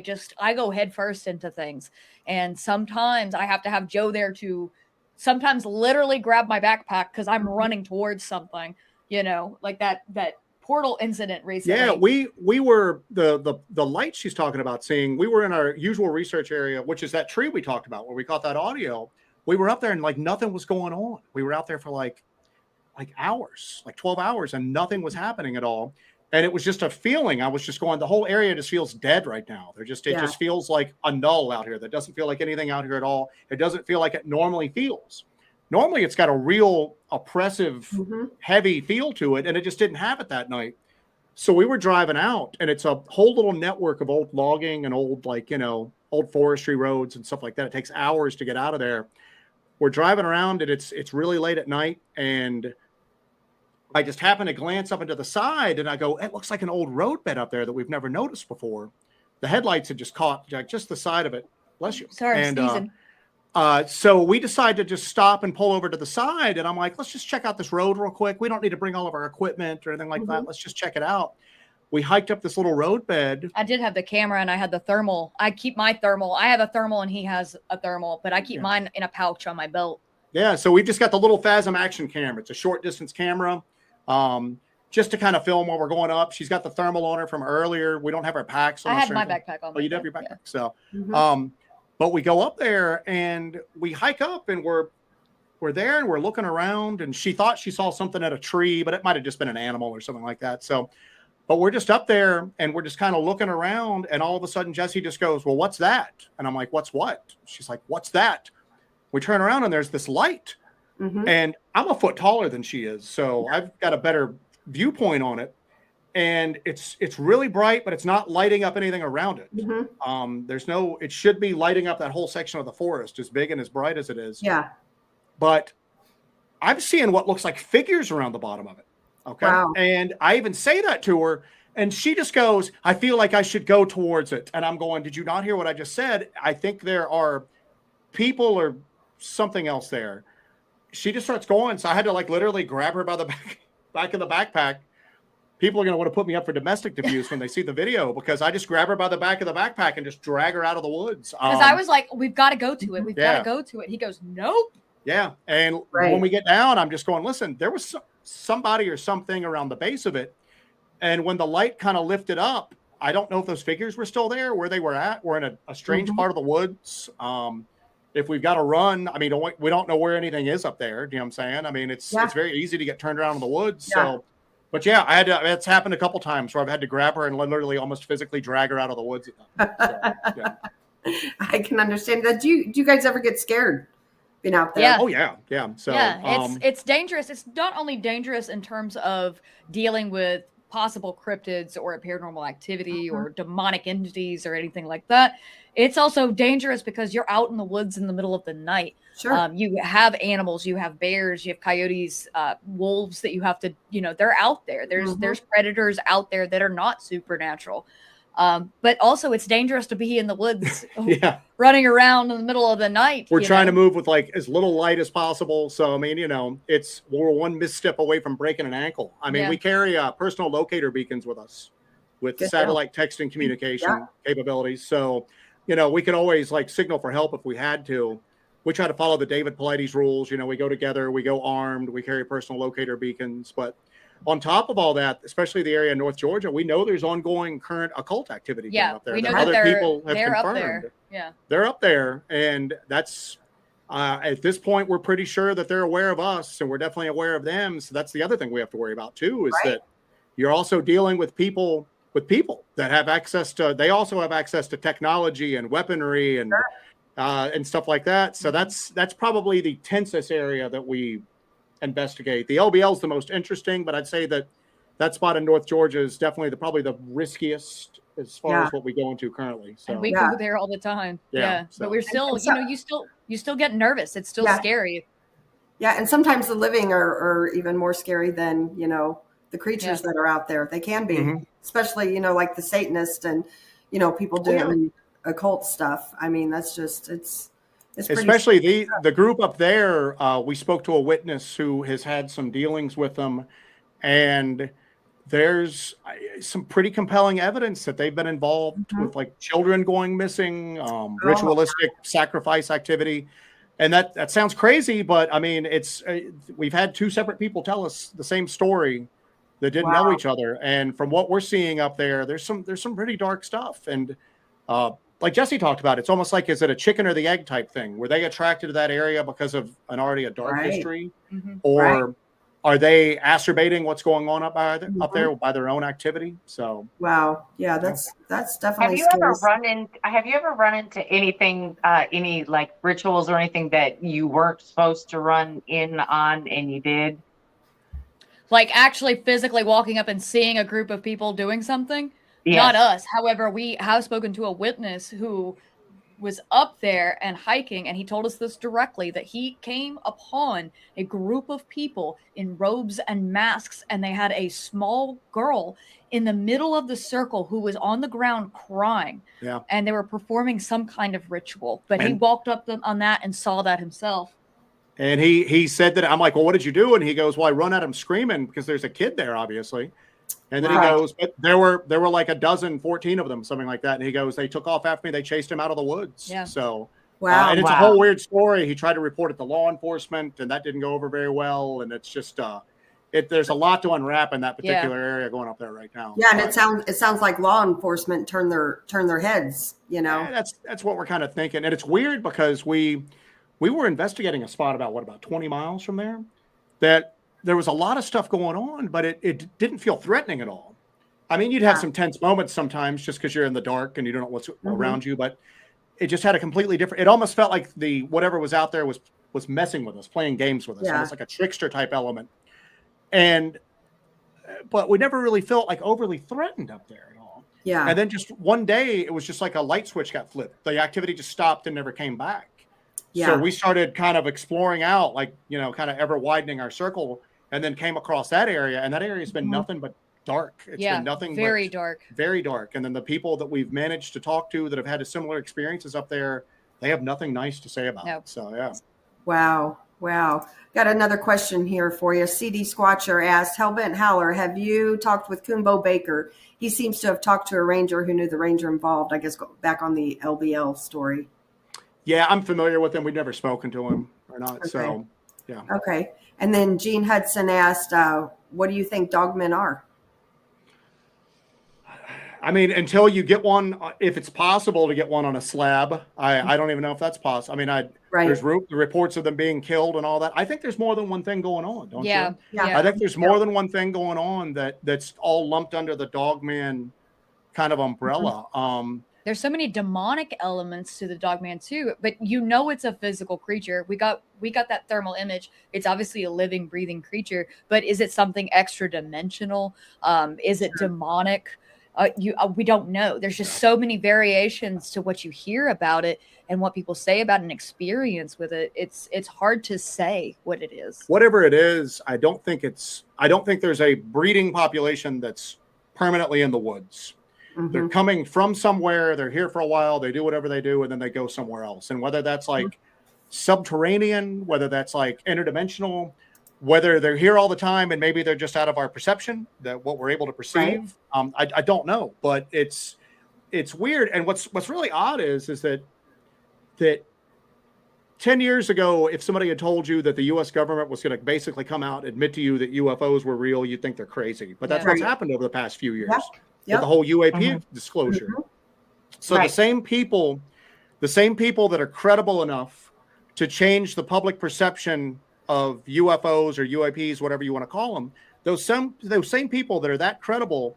go head first into things. And sometimes I have to have Joe there to sometimes literally grab my backpack because I'm running towards something, like that portal incident recently. Yeah, we were the light she's talking about seeing. We were in our usual research area, which is that tree we talked about where we caught that audio. We were up there and like nothing was going on. We were out there for like hours, like 12 hours, and nothing was happening at all. And it was just a feeling. I was just going, the whole area just feels dead right now. It just feels like a null out here. That doesn't feel like anything out here at all. It doesn't feel like it normally feels. Normally it's got a real oppressive, heavy feel to it. And it just didn't have it that night. So we were driving out, and it's a whole little network of old logging and old, old forestry roads and stuff like that. It takes hours to get out of there. We're driving around, and it's really late at night, and I just happened to glance up into the side and I go, it looks like an old roadbed up there that we've never noticed before. The headlights had just caught like just the side of it. Bless you. Sorry, I'm sneezing. So we decided to just stop and pull over to the side. And I'm like, let's just check out this road real quick. We don't need to bring all of our equipment or anything like that. Let's just check it out. We hiked up this little roadbed. I did have the camera and I had the thermal. I keep my thermal. I have a thermal and he has a thermal, but I keep mine in a pouch on my belt. Yeah. So we've just got the little Phasm action camera. It's a short distance camera. Just to kind of film while we're going up. She's got the thermal on her from earlier. We don't have our packs on. I had my backpack on. Oh, you have your backpack. So, but we go up there and we hike up and we're there and we're looking around and she thought she saw something at a tree, but it might've just been an animal or something like that. So, but we're just up there and we're just kind of looking around and all of a sudden Jessi just goes, well, what's that? And I'm like, what's what? She's like, what's that? We turn around and there's this light and I'm a foot taller than she is. So I've got a better viewpoint on it. And it's really bright, but it's not lighting up anything around it. It should be lighting up that whole section of the forest as big and as bright as it is. Yeah. But I'm seeing what looks like figures around the bottom of it. Okay. Wow. And I even say that to her and she just goes, I feel like I should go towards it. And I'm going, did you not hear what I just said? I think there are people or something else there. She just starts going. So I had to like literally grab her by the back of the backpack. People are going to want to put me up for domestic abuse when they see the video because I just grab her by the back of the backpack and just drag her out of the woods. Because I was like, we've got to go to it. We've got to go to it. He goes, nope. Yeah. And when we get down, I'm just going, listen, there was somebody or something around the base of it. And when the light kind of lifted up, I don't know if those figures were still there, where they were at. We're in a strange part of the woods. If we've got to run, I mean, we don't know where anything is up there. Do you know what I'm saying? I mean, it's very easy to get turned around in the woods. Yeah. So, but yeah, it's happened a couple times where I've had to grab her and literally almost physically drag her out of the woods. So, yeah. I can understand that. Do you guys ever get scared being out there? Yeah. Oh yeah. Yeah. So it's dangerous. It's not only dangerous in terms of dealing with possible cryptids or paranormal activity or demonic entities or anything like that. It's also dangerous because you're out in the woods in the middle of the night. Sure. You have animals, you have bears, you have coyotes, wolves that you have to, they're out there. There's predators out there that are not supernatural. But also it's dangerous to be in the woods running around in the middle of the night. We're trying to move with like as little light as possible. So, I mean, we're one misstep away from breaking an ankle. I mean, we carry personal locator beacons with us with satellite texting communication capabilities. So, we could always like signal for help if we had to. We try to follow the David Paulides rules. We go together, we go armed, we carry personal locator beacons. But on top of all that, especially the area in North Georgia, we know there's ongoing current occult activity going up there. We know that other people have they're confirmed. Up there. Yeah, they're up there, and that's at this point we're pretty sure that they're aware of us, and we're definitely aware of them. So that's the other thing we have to worry about too, is that you're also dealing with people that have access to. They also have access to technology and weaponry and stuff like that. So that's probably the tensest area that we investigate. The LBL is the most interesting, but I'd say that spot in North Georgia is definitely probably the riskiest as far as what we go into currently. So and we go there all the time. So. But we're still, you still get nervous. It's still scary. Yeah, and sometimes the living are even more scary than the creatures that are out there. They can be, especially like the Satanist and people doing occult stuff. I mean, that's just it's especially the group up there. We spoke to a witness who has had some dealings with them, and there's some pretty compelling evidence that they've been involved with like children going missing, ritualistic sacrifice activity. And that sounds crazy, but I mean, we've had two separate people tell us the same story that didn't know each other. And from what we're seeing up there, there's some pretty dark stuff. And like Jessi talked about, it's almost like, is it a chicken or the egg type thing? Were they attracted to that area because of already a dark history? Or are they acerbating what's going on up there by their own activity? So that's definitely. Have you ever run into anything, any like rituals or anything that you weren't supposed to run in on and you did? Like actually physically walking up and seeing a group of people doing something? Yes. Not us. However, we have spoken to a witness who was up there and hiking, and he told us this directly, that he came upon a group of people in robes and masks, and they had a small girl in the middle of the circle who was on the ground crying. Yeah. And they were performing some kind of ritual, but he walked up on that and saw that himself. And he said that. I'm like, well, what did you do? And he goes, well, I run at him screaming because there's a kid there, obviously. And then he goes, but there were like 14 of them, something like that. And he goes, they took off after me. They chased him out of the woods. Yeah. So, Wow. and it's a whole weird story. He tried to report it to law enforcement, and that didn't go over very well. And it's just, there's a lot to unwrap in that particular area going up there right now. Yeah, and it sounds like law enforcement turn their heads. You know, yeah, that's what we're kind of thinking. And it's weird because we were investigating a spot about 20 miles from there that there was a lot of stuff going on, but it didn't feel threatening at all. I mean, you'd have some tense moments sometimes just because you're in the dark and you don't know what's around you, but it just had a completely different, it almost felt like whatever was out there was messing with us, playing games with us. Almost like a trickster type element. But we never really felt like overly threatened up there at all. Yeah. And then just one day, it was just like a light switch got flipped. The activity just stopped and never came back. Yeah. So we started kind of exploring out, like, kind of ever widening our circle, and then came across that area. And that area has been nothing but dark. It's been nothing very dark. Very dark. And then the people that we've managed to talk to that have had similar experiences up there, they have nothing nice to say about it. So, yeah. Wow. Got another question here for you. CD Squatcher asked, Hellbent Holler, have you talked with Kumbo Baker? He seems to have talked to a ranger who knew the ranger involved, I guess, back on the LBL story. Yeah, I'm familiar with him. We've never spoken to him or not. Okay. So, yeah. Okay. And then Gene Hudson asked, what do you think dogmen are? I mean, until you get one, if it's possible to get one on a slab, I don't even know if that's possible. I mean, there's reports of them being killed and all that. I think there's more than one thing going on, don't you? Yeah. I think there's more than one thing going on that's all lumped under the dogman kind of umbrella. There's so many demonic elements to the dogman too, but it's a physical creature. We got that thermal image. It's obviously a living, breathing creature, but is it something extra dimensional? Is it demonic? We don't know. There's just so many variations to what you hear about it and what people say about an experience with it. It's hard to say what it is. Whatever it is, I don't think there's a breeding population that's permanently in the woods. They're coming from somewhere, they're here for a while, they do whatever they do, and then they go somewhere else. And whether that's like subterranean, whether that's like interdimensional, whether they're here all the time and maybe they're just out of our perception, that what we're able to perceive, I don't know. But it's weird. And what's really odd is that 10 years ago, if somebody had told you that the U.S. government was going to basically come out and admit to you that UFOs were real, you'd think they're crazy. But that's what's happened over the past few years. With the whole UAP disclosure. So the same people that are credible enough to change the public perception of UFOs or UAPs, whatever you want to call them, those same people that are that credible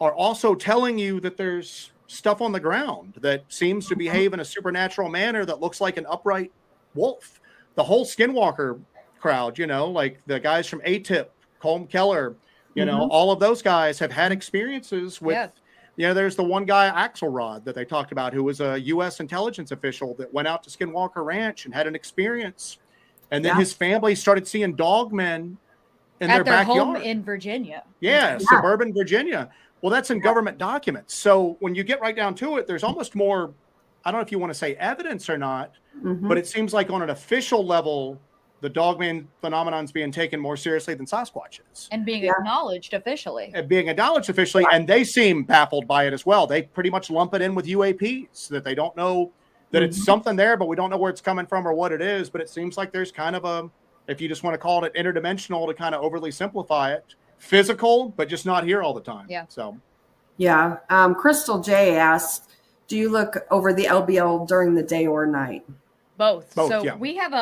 are also telling you that there's stuff on the ground that seems to behave in a supernatural manner that looks like an upright wolf. The whole Skinwalker crowd, like the guys from A-Tip, Colm Keller, all of those guys have had experiences with, there's the one guy, Axelrod, that they talked about, who was a U.S. intelligence official that went out to Skinwalker Ranch and had an experience. And then his family started seeing dogmen in their backyard. Home in Virginia. Yeah, suburban Virginia. Well, that's in government documents. So when you get right down to it, there's almost more, I don't know if you want to say evidence or not, but it seems like on an official level, the dogman phenomenon's being taken more seriously than Sasquatch is. And being acknowledged officially. And they seem baffled by it as well. They pretty much lump it in with UAPs, that they don't know that it's something there, but we don't know where it's coming from or what it is. But it seems like there's kind of if you just want to call it interdimensional to kind of overly simplify it, physical, but just not here all the time. Yeah. So. Yeah. Crystal J asked, do you look over the LBL during the day or night? Both. So we have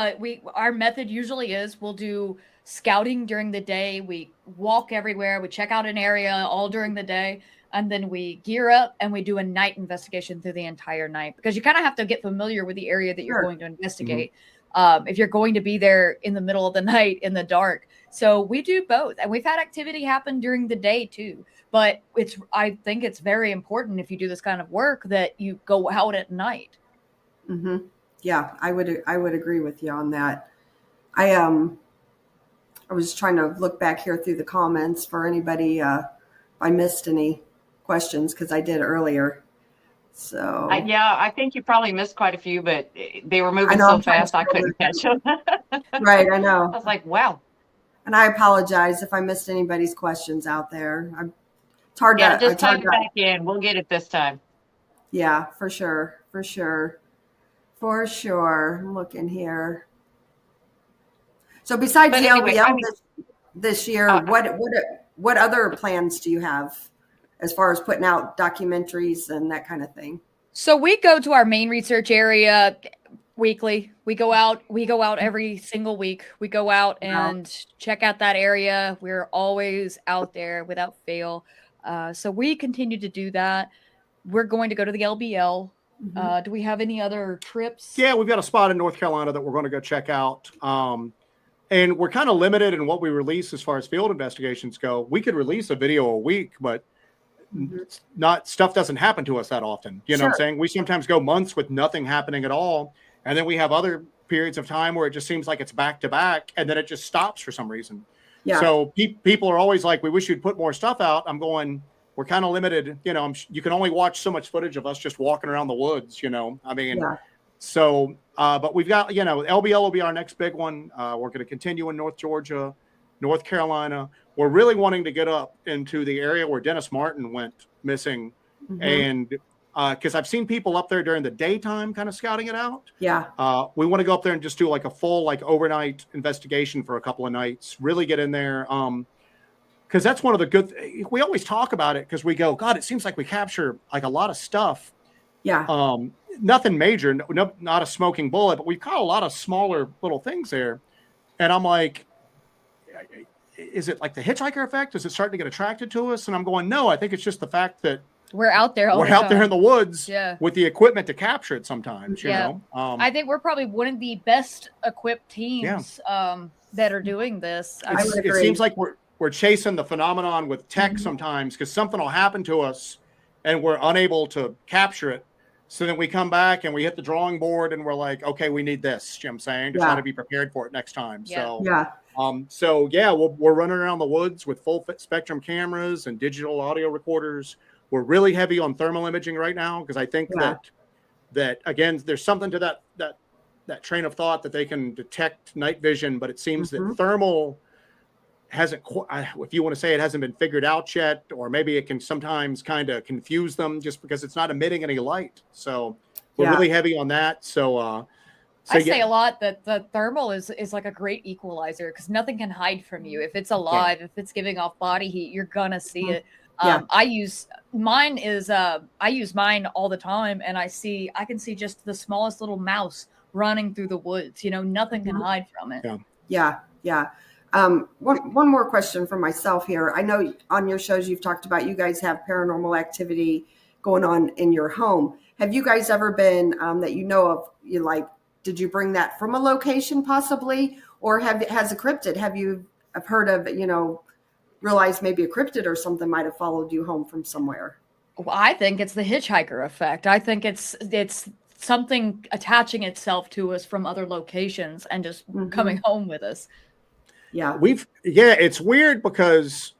our method usually is we'll do scouting during the day. We walk everywhere. We check out an area all during the day. And then we gear up and we do a night investigation through the entire night, because you kind of have to get familiar with the area that you're going to investigate. If you're going to be there in the middle of the night in the dark. So we do both. And we've had activity happen during the day too. But I think it's very important if you do this kind of work that you go out at night. Mm-hmm. Yeah, I would agree with you on that. I was trying to look back here through the comments for anybody if I missed any questions, because I did earlier. So Yeah, I think you probably missed quite a few, but they were I moving know so I'm trying to fast I scroll couldn't catch them. right. I I know, was like, wow. and I apologize if I missed anybody's questions out there. It's hard Yeah, to. just It's hard type it to. back in. We'll get it this time. Yeah, for sure, for sure, for sure. I'm looking here. So besides But the anyway, LBL I mean, this year, uh, what other plans do you have as far as putting out documentaries and that kind of thing? So we go to our main research area weekly. We go out every single week. We go out and check out that area. We're always out there without fail. So we continue to do that. We're going to go to the LBL. Do we have any other trips? Yeah, we've got a spot in North Carolina that we're going to go check out. And we're kind of limited in what we release as far as field investigations go. We could release a video a week, but not stuff doesn't happen to us that often. You know what I'm saying? We sometimes go months with nothing happening at all. And then we have other periods of time where it just seems like it's back to back, and then it just stops for some reason. Yeah. So people are always like, we wish you'd put more stuff out. I'm going, we're kind of limited. You know, you can only watch so much footage of us just walking around the woods, you know, I mean, so, but we've got, you know, LBL will be our next big one. We're going to continue in North Georgia, North Carolina. We're really wanting to get up into the area where Dennis Martin went missing. And because I've seen people up there during the daytime kind of scouting it out. Yeah. We want to go up there and just do like a full, like overnight investigation for a couple of nights, really get in there. Because that's one of the good, we always talk about it because we go, God, it seems like we capture like a lot of stuff. Yeah. Nothing major, not a smoking bullet, but we've caught a lot of smaller little things there. And I'm like, is it like the hitchhiker effect? Is it starting to get attracted to us? And I'm going, no, I think it's just the fact that we're out there. We're out there in the woods with the equipment to capture it sometimes, you know? I think we're probably one of the best equipped teams that are doing this. It seems like we're chasing the phenomenon with tech sometimes because something will happen to us and we're unable to capture it. So then we come back and we hit the drawing board and we're like, okay, we need this. You know what I'm saying? To try to be prepared for it next time. So, we're running around the woods with full spectrum cameras and digital audio recorders. We're really heavy on thermal imaging right now because I think that again, there's something to that train of thought that they can detect night vision, but it seems that thermal hasn't, if you want to say it hasn't been figured out yet, or maybe it can sometimes kind of confuse them just because it's not emitting any light. So we're really heavy on that. So I say a lot that the thermal is like a great equalizer because nothing can hide from you. If it's alive, if it's giving off body heat, you're gonna see it. I use mine all the time, and I can see just the smallest little mouse running through the woods. You know, nothing can hide from it. Yeah. One more question for myself here. I know on your shows you've talked about you guys have paranormal activity going on in your home. Have you guys ever been that you know of? Did you bring that from a location possibly, or has a cryptid? I've heard of realized maybe a cryptid or something might have followed you home from somewhere? Well, I think it's the hitchhiker effect. I think it's something attaching itself to us from other locations and just coming home with us. Yeah. It's weird because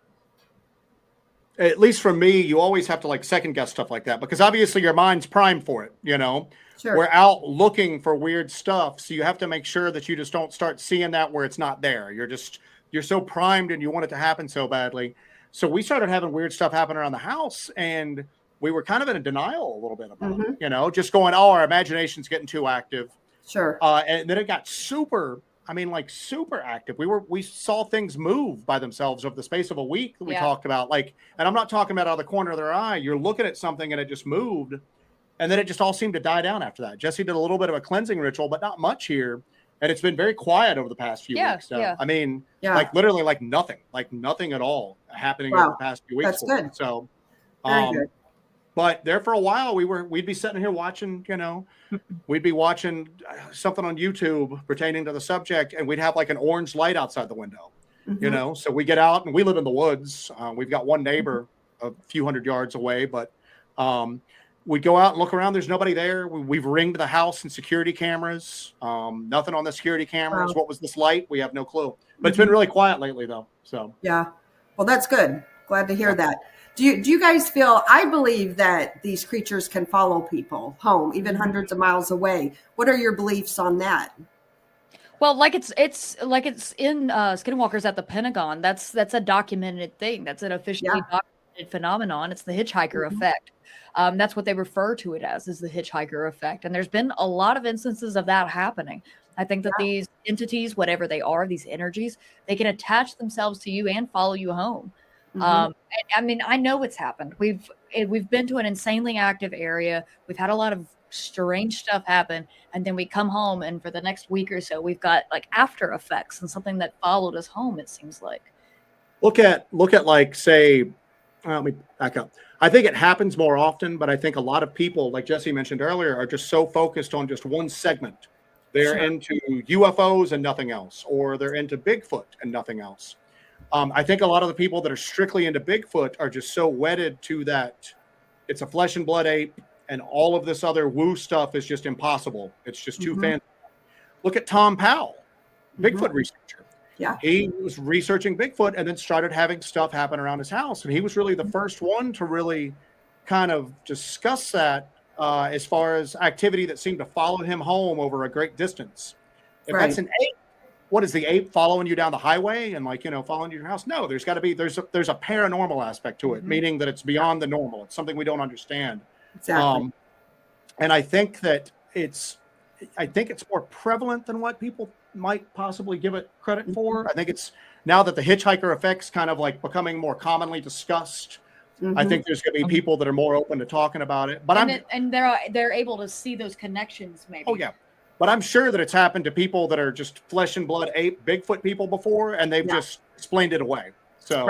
at least for me, you always have to like second guess stuff like that because obviously your mind's primed for it, you know. Sure. We're out looking for weird stuff, so you have to make sure that you just don't start seeing that where it's not there. You're so primed and you want it to happen so badly. So we started having weird stuff happen around the house and we were kind of in denial a little bit about it, just going, our imagination's getting too active. Sure. And then it got super active. We saw things move by themselves over the space of a week that we talked about. And I'm not talking about out of the corner of their eye. You're looking at something and it just moved. And then it just all seemed to die down after that. Jessi did a little bit of a cleansing ritual, but not much here. And it's been very quiet over the past few weeks. So, I mean, literally nothing at all happening over the past few weeks. That's good. So, very good. But there for a while, we'd be sitting here watching, we'd be watching something on YouTube pertaining to the subject, and we'd have like an orange light outside the window, So we get out and we live in the woods. We've got one neighbor a few hundred yards away, but we'd go out and look around. There's nobody there. We've ringed the house and security cameras. Nothing on the security cameras. Wow. What was this light? We have no clue. But it's been really quiet lately, though. So Yeah. Well, that's good. Glad to hear that. Do you guys feel, I believe that these creatures can follow people home, even hundreds of miles away. What are your beliefs on that? Well, like it's in Skinwalkers at the Pentagon. That's a documented thing. That's an officially documented phenomenon. It's the hitchhiker effect. That's what they refer to it as, is the hitchhiker effect. And there's been a lot of instances of that happening. I think that these entities, whatever they are, these energies, they can attach themselves to you and follow you home. And, I mean, I know it's happened. We've been to an insanely active area. We've had a lot of strange stuff happen, and then we come home, and for the next week or so, we've got like after effects and something that followed us home. It seems like. Look at like, say, let me back up. I think it happens more often, but I think a lot of people, like Jessi mentioned earlier, are just so focused on just one segment. They're into UFOs and nothing else, or they're into Bigfoot and nothing else. I think a lot of the people that are strictly into Bigfoot are just so wedded to that. It's a flesh and blood ape, and all of this other woo stuff is just impossible. It's just too fancy. Look at Tom Powell, Bigfoot researcher. Yeah. He was researching Bigfoot and then started having stuff happen around his house. And he was really the first one to really kind of discuss that as far as activity that seemed to follow him home over a great distance. If that's an ape, what is the ape following you down the highway and like, following you to your house? No, there's got to be, there's a paranormal aspect to it, meaning that it's beyond the normal. It's something we don't understand. Exactly. And I think that it's more prevalent than what people might possibly give it credit for. I think it's now that the hitchhiker effect's kind of like becoming more commonly discussed. I think there's going to be people that are more open to talking about it. But they're able to see those connections, maybe. Oh yeah, but I'm sure that it's happened to people that are just flesh and blood ape Bigfoot people before, and they've just explained it away. So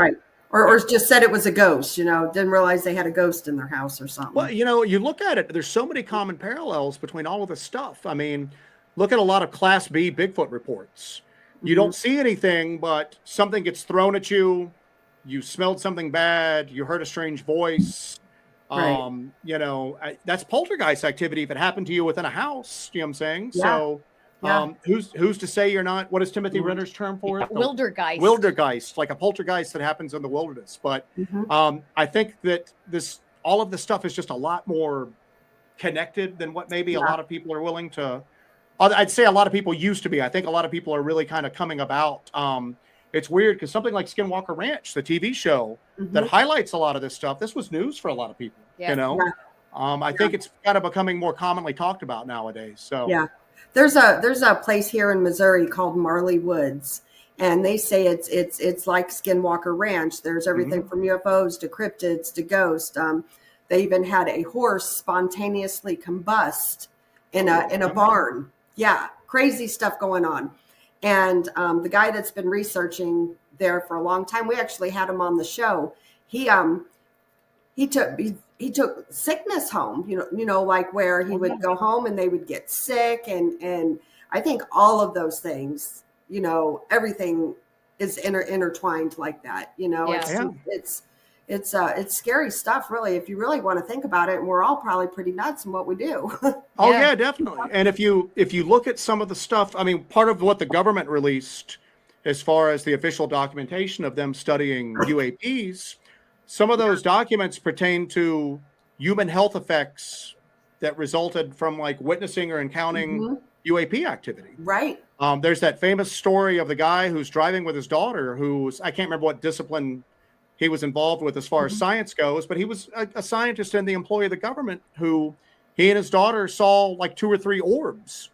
or just said it was a ghost. Didn't realize they had a ghost in their house or something. Well, you look at it. There's so many common parallels between all of this stuff. I mean, look at a lot of Class B Bigfoot reports. You don't see anything, but something gets thrown at you. You smelled something bad. You heard a strange voice. That's poltergeist activity if it happened to you within a house. You know what I'm saying? Yeah. So who's to say you're not? What is Timothy Renner's term for it? Wildergeist. Wildergeist, like a poltergeist that happens in the wilderness. But I think that all of this stuff is just a lot more connected than what maybe a lot of people are willing to. I'd say a lot of people used to be. I think a lot of people are really kind of coming about. It's weird because something like Skinwalker Ranch, the TV show that highlights a lot of this stuff, this was news for a lot of people. I think it's kind of becoming more commonly talked about nowadays. So there's a place here in Missouri called Marley Woods, and they say it's like Skinwalker Ranch. There's everything from UFOs to cryptids to ghosts. They even had a horse spontaneously combust in a barn. Yeah, crazy stuff going on. And the guy that's been researching there for a long time, we actually had him on the show. He took sickness home, like where he would go home and they would get sick. And I think all of those things, everything is intertwined like that. It's scary stuff, really, if you really want to think about it. And we're all probably pretty nuts in what we do. Oh yeah, definitely. And if you look at some of the stuff, I mean, part of what the government released as far as the official documentation of them studying UAPs, some of those documents pertain to human health effects that resulted from like witnessing or encountering UAP activity. Right. There's that famous story of the guy who's driving with his daughter, I can't remember what discipline he was involved with as far as science goes, but he was a scientist in the employ of the government who he and his daughter saw like 2 or 3 orbs,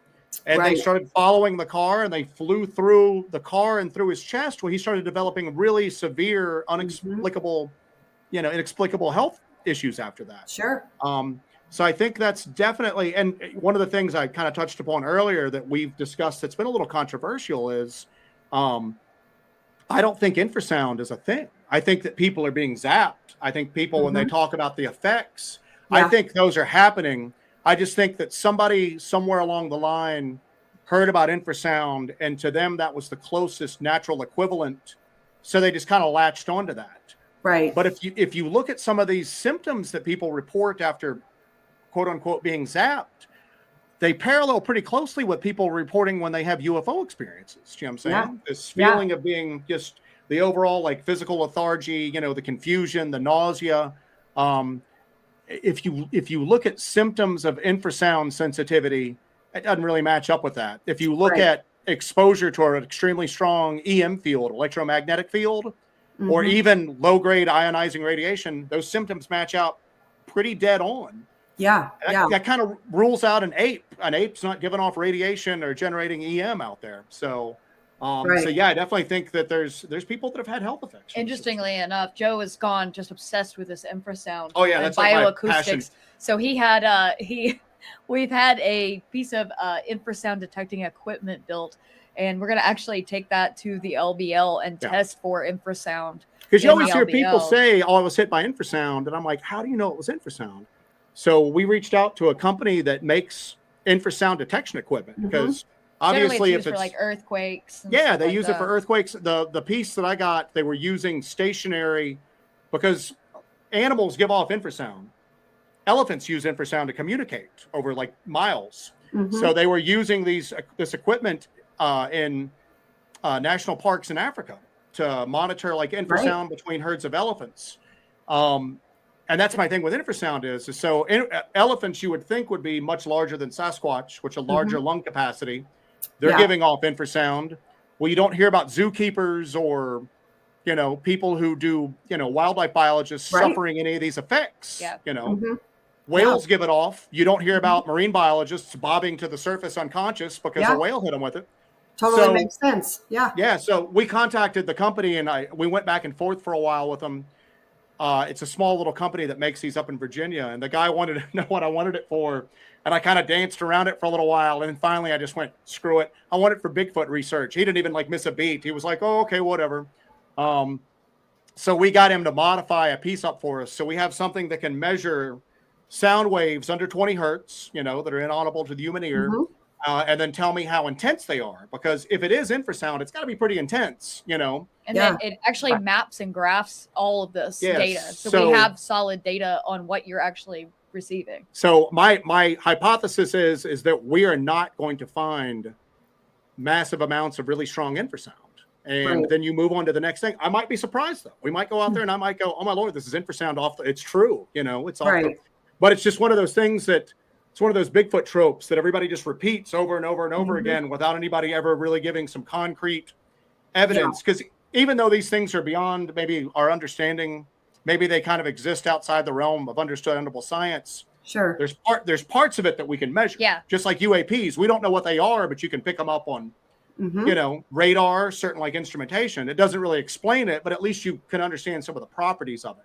and they started following the car, and they flew through the car and through his chest. Well, he started developing really severe, inexplicable health issues after that. Sure. So I think that's definitely, and one of the things I kind of touched upon earlier that we've discussed that's been a little controversial is, I don't think infrasound is a thing. I think that people are being zapped. I think people, when they talk about the effects, I think those are happening. I just think that somebody somewhere along the line heard about infrasound, and to them that was the closest natural equivalent. So they just kind of latched onto that. Right. But if you look at some of these symptoms that people report after quote unquote being zapped, they parallel pretty closely with people reporting when they have UFO experiences. You know what I'm saying? Yeah. This feeling of being just the overall like physical lethargy, you know, the confusion, the nausea. If you look at symptoms of infrasound sensitivity, it doesn't really match up with that. If you look at exposure to an extremely strong EM field, electromagnetic field, or even low-grade ionizing radiation, those symptoms match out pretty dead on. Yeah. That kind of rules out an ape. An ape's not giving off radiation or generating EM out there. So, so yeah, I definitely think that there's people that have had health effects. Interestingly enough, Joe has gone just obsessed with this infrasound. Oh yeah, that's like bioacoustics. So he had we've had a piece of infrasound detecting equipment built, and we're gonna actually take that to the LBL and test for infrasound. Because you always hear people say, "Oh, I was hit by infrasound," and I'm like, "How do you know it was infrasound?" So we reached out to a company that makes infrasound detection equipment because obviously if it's for like earthquakes. And they use it for earthquakes. The piece that I got, they were using stationary because animals give off infrasound. Elephants use infrasound to communicate over like miles. So they were using this equipment in national parks in Africa to monitor like infrasound between herds of elephants. And that's my thing with infrasound is so elephants you would think would be much larger than Sasquatch, which a larger lung capacity. They're giving off infrasound. Well, you don't hear about zookeepers or, you know, people who do, you know, wildlife biologists suffering any of these effects. You know, whales give it off. You don't hear about marine biologists bobbing to the surface unconscious because a whale hit them with it. Totally makes sense. Yeah. So we contacted the company and we went back and forth for a while with them. It's a small little company that makes these up in Virginia. And the guy wanted to know what I wanted it for. And I kind of danced around it for a little while. And then finally I just went, screw it. I want it for Bigfoot research. He didn't even like miss a beat. He was like, oh, okay, whatever. So we got him to modify a piece up for us. So we have something that can measure sound waves under 20 hertz, you know, that are inaudible to the human ear. And then tell me how intense they are. Because if it is infrasound, it's got to be pretty intense, you know. And then it actually maps and graphs all of this data. So we have solid data on what you're actually receiving. So my hypothesis is that we are not going to find massive amounts of really strong infrasound. And then you move on to the next thing. I might be surprised, though. We might go out there and I might go, oh, my Lord, this is infrasound off. It's true. You know, it's off. But it's just one of those things that it's one of those Bigfoot tropes that everybody just repeats over and over and over again without anybody ever really giving some concrete evidence. Because even though these things are beyond maybe our understanding, maybe they kind of exist outside the realm of understandable science. There's parts of it that we can measure. Just like UAPs. We don't know what they are, but you can pick them up on you know, radar, certain like instrumentation. It doesn't really explain it, but at least you can understand some of the properties of it.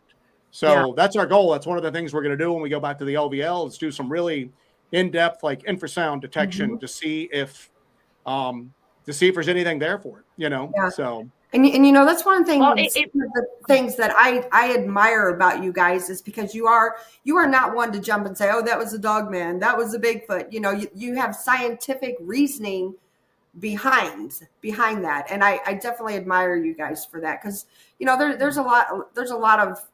So that's our goal. That's one of the things we're going to do when we go back to the LVL is do some really in-depth like infrasound detection to see if there's anything there for it, you know? So. And you know, that's one thing, the things that I admire about you guys is because you are not one to jump and say, oh, that was a dog man. That was a Bigfoot. You know, you have scientific reasoning behind that. And I definitely admire you guys for that. Cause you know, there's a lot of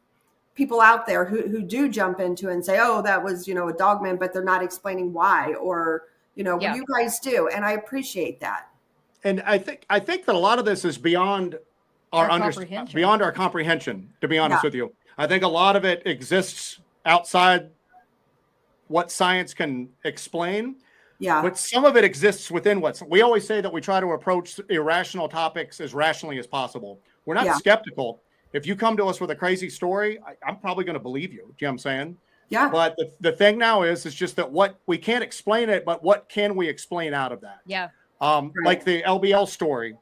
people out there who do jump into and say, oh, that was, you know, a dog man, but they're not explaining why, or, you know, you guys do. And I appreciate that. And I think that a lot of this is beyond our comprehension, to be honest with you. I think a lot of it exists outside what science can explain. But some of it exists within we always say that we try to approach irrational topics as rationally as possible. We're not skeptical. If you come to us with a crazy story, I'm probably going to believe you. Do you know what I'm saying? But the thing now is just that what we can't explain it, but what can we explain out of that? Like the LBL story,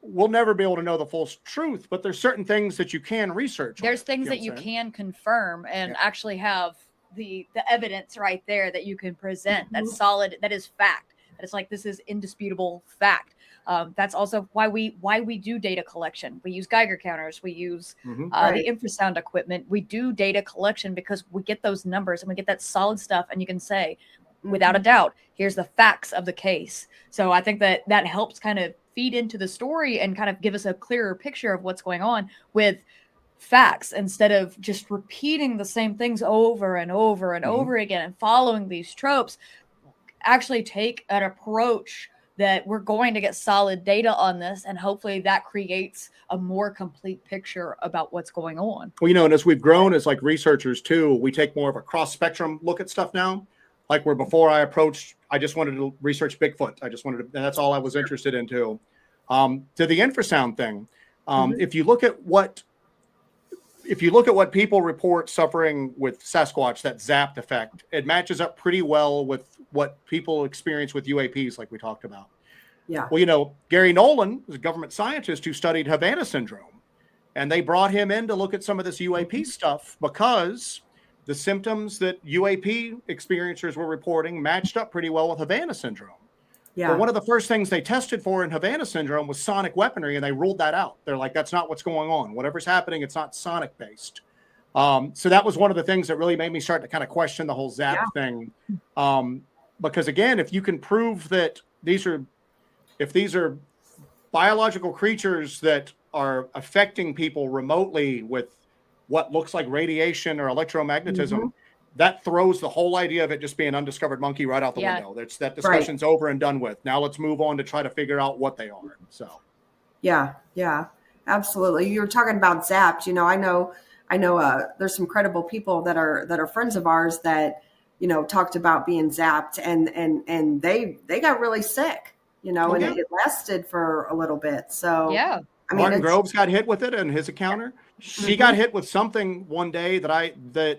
we'll never be able to know the full truth, but there's certain things that you can research. There's things that you can confirm and actually have the evidence right there that you can present. That's solid. That is fact. That is like, this is indisputable fact. That's also why we do data collection. We use Geiger counters. We use the infrasound equipment. We do data collection because we get those numbers and we get that solid stuff. And you can say, without a doubt, here's the facts of the case. So I think that helps kind of feed into the story and kind of give us a clearer picture of what's going on with facts instead of just repeating the same things over and over and over again and following these tropes. Actually take an approach that we're going to get solid data on this, and hopefully that creates a more complete picture about what's going on. Well, and as we've grown as like researchers too, we take more of a cross spectrum look at stuff now. Like where before I just wanted to research Bigfoot. And that's all I was interested in too. To the infrasound thing, if you look at what people report suffering with Sasquatch, that zapped effect, it matches up pretty well with what people experience with UAPs, like we talked about. Yeah. Well, Gary Nolan was a government scientist who studied Havana syndrome, and they brought him in to look at some of this UAP stuff because the symptoms that UAP experiencers were reporting matched up pretty well with Havana syndrome. Yeah. But one of the first things they tested for in Havana syndrome was sonic weaponry, and they ruled that out. They're like, that's not what's going on. Whatever's happening, it's not sonic based. So that was one of the things that really made me start to kind of question the whole zap thing. Because again, if you can prove that these are biological creatures that are affecting people remotely with what looks like radiation or electromagnetism, that throws the whole idea of it just being undiscovered monkey right out the window. That discussion's over and done with. Now let's move on to try to figure out what they are. So, yeah, absolutely. You were talking about zapped. I know. There's some credible people that are friends of ours that talked about being zapped, and they got really sick. And it lasted for a little bit. So yeah. I mean, Martin Groves got hit with it in his encounter. She got hit with something one day that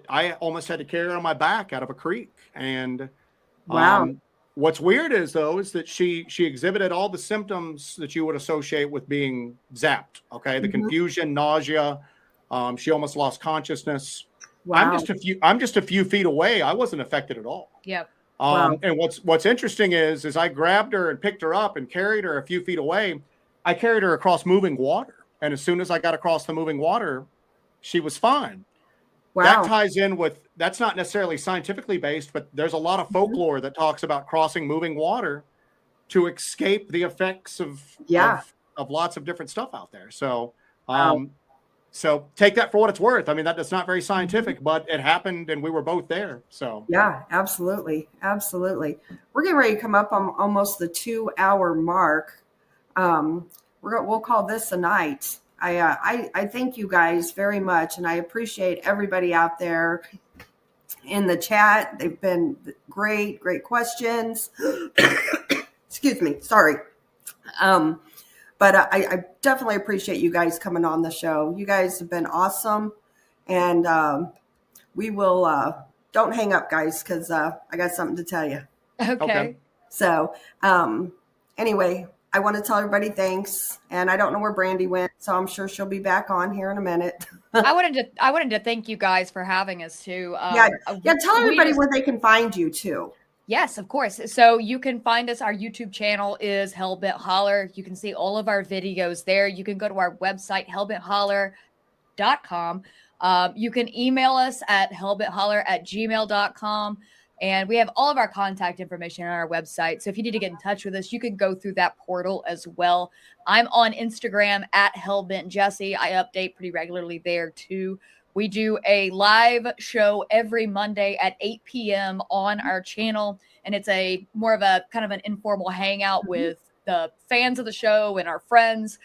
I almost had to carry on my back out of a creek. And what's weird is that she exhibited all the symptoms that you would associate with being zapped. Okay, the confusion, nausea. She almost lost consciousness. Wow. I'm just a few feet away. I wasn't affected at all. Yep. And what's interesting is I grabbed her and picked her up and carried her a few feet away. I carried her across moving water. And as soon as I got across the moving water, she was fine. Wow. That ties in with, that's not necessarily scientifically based, but there's a lot of folklore that talks about crossing moving water to escape the effects of lots of different stuff out there. So, so take that for what it's worth. I mean, that's not very scientific, but it happened and we were both there. So yeah, absolutely. We're getting ready to come up on almost the 2-hour mark. We'll call this a night. I thank you guys very much, and I appreciate everybody out there in the chat. They've been great questions. Excuse me, sorry. But I definitely appreciate you guys coming on the show. You guys have been awesome, and we will don't hang up, guys, because I got something to tell you. Okay. So anyway. I want to tell everybody thanks, and I don't know where Brandy went, so I'm sure she'll be back on here in a minute. I wanted to thank you guys for having us too. Tell everybody where they can find you too. Yes, of course. So you can find us. Our YouTube channel is Hellbent Holler. You can see all of our videos there. You can go to our website, hellbentholler.com. You can email us at hellbentholler@gmail.com. And we have all of our contact information on our website. So if you need to get in touch with us, you can go through that portal as well. I'm on Instagram at HellbentJessi. I update pretty regularly there too. We do a live show every Monday at 8 p.m. on our channel. And it's a more of a kind of an informal hangout with the fans of the show and our friends.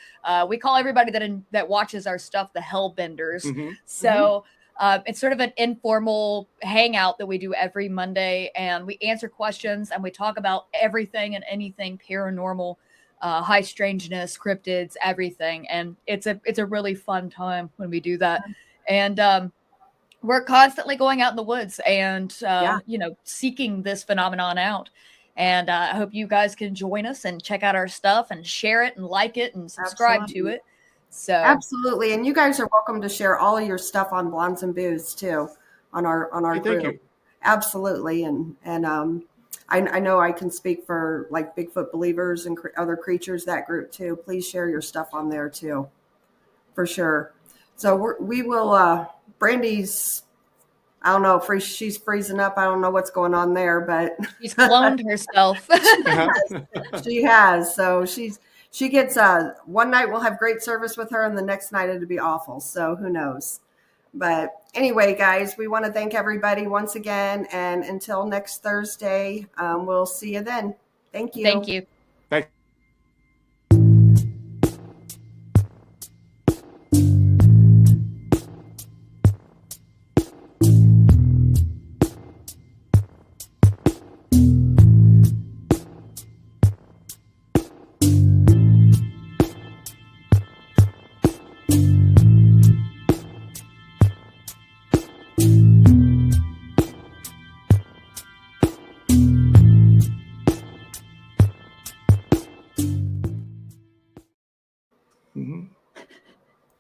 We call everybody that watches our stuff the Hellbenders. So it's sort of an informal hangout that we do every Monday, and we answer questions and we talk about everything and anything paranormal, high strangeness, cryptids, everything. And it's a really fun time when we do that. And we're constantly going out in the woods and, seeking this phenomenon out. And I hope you guys can join us and check out our stuff and share it and like it and subscribe to it. So absolutely, and you guys are welcome to share all of your stuff on Blondes and Boos too, on our group. Thank you. Absolutely, and I know I can speak for like Bigfoot believers and other creatures, that group too. Please share your stuff on there too, for sure. So we will. Brandy's, I don't know if she's freezing up. I don't know what's going on there, but she's cloned herself. She has. So she gets one night we'll have great service with her, and the next night it'll be awful. So who knows? But anyway, guys, we want to thank everybody once again, and until next Thursday, we'll see you then. Thank you. Thank you.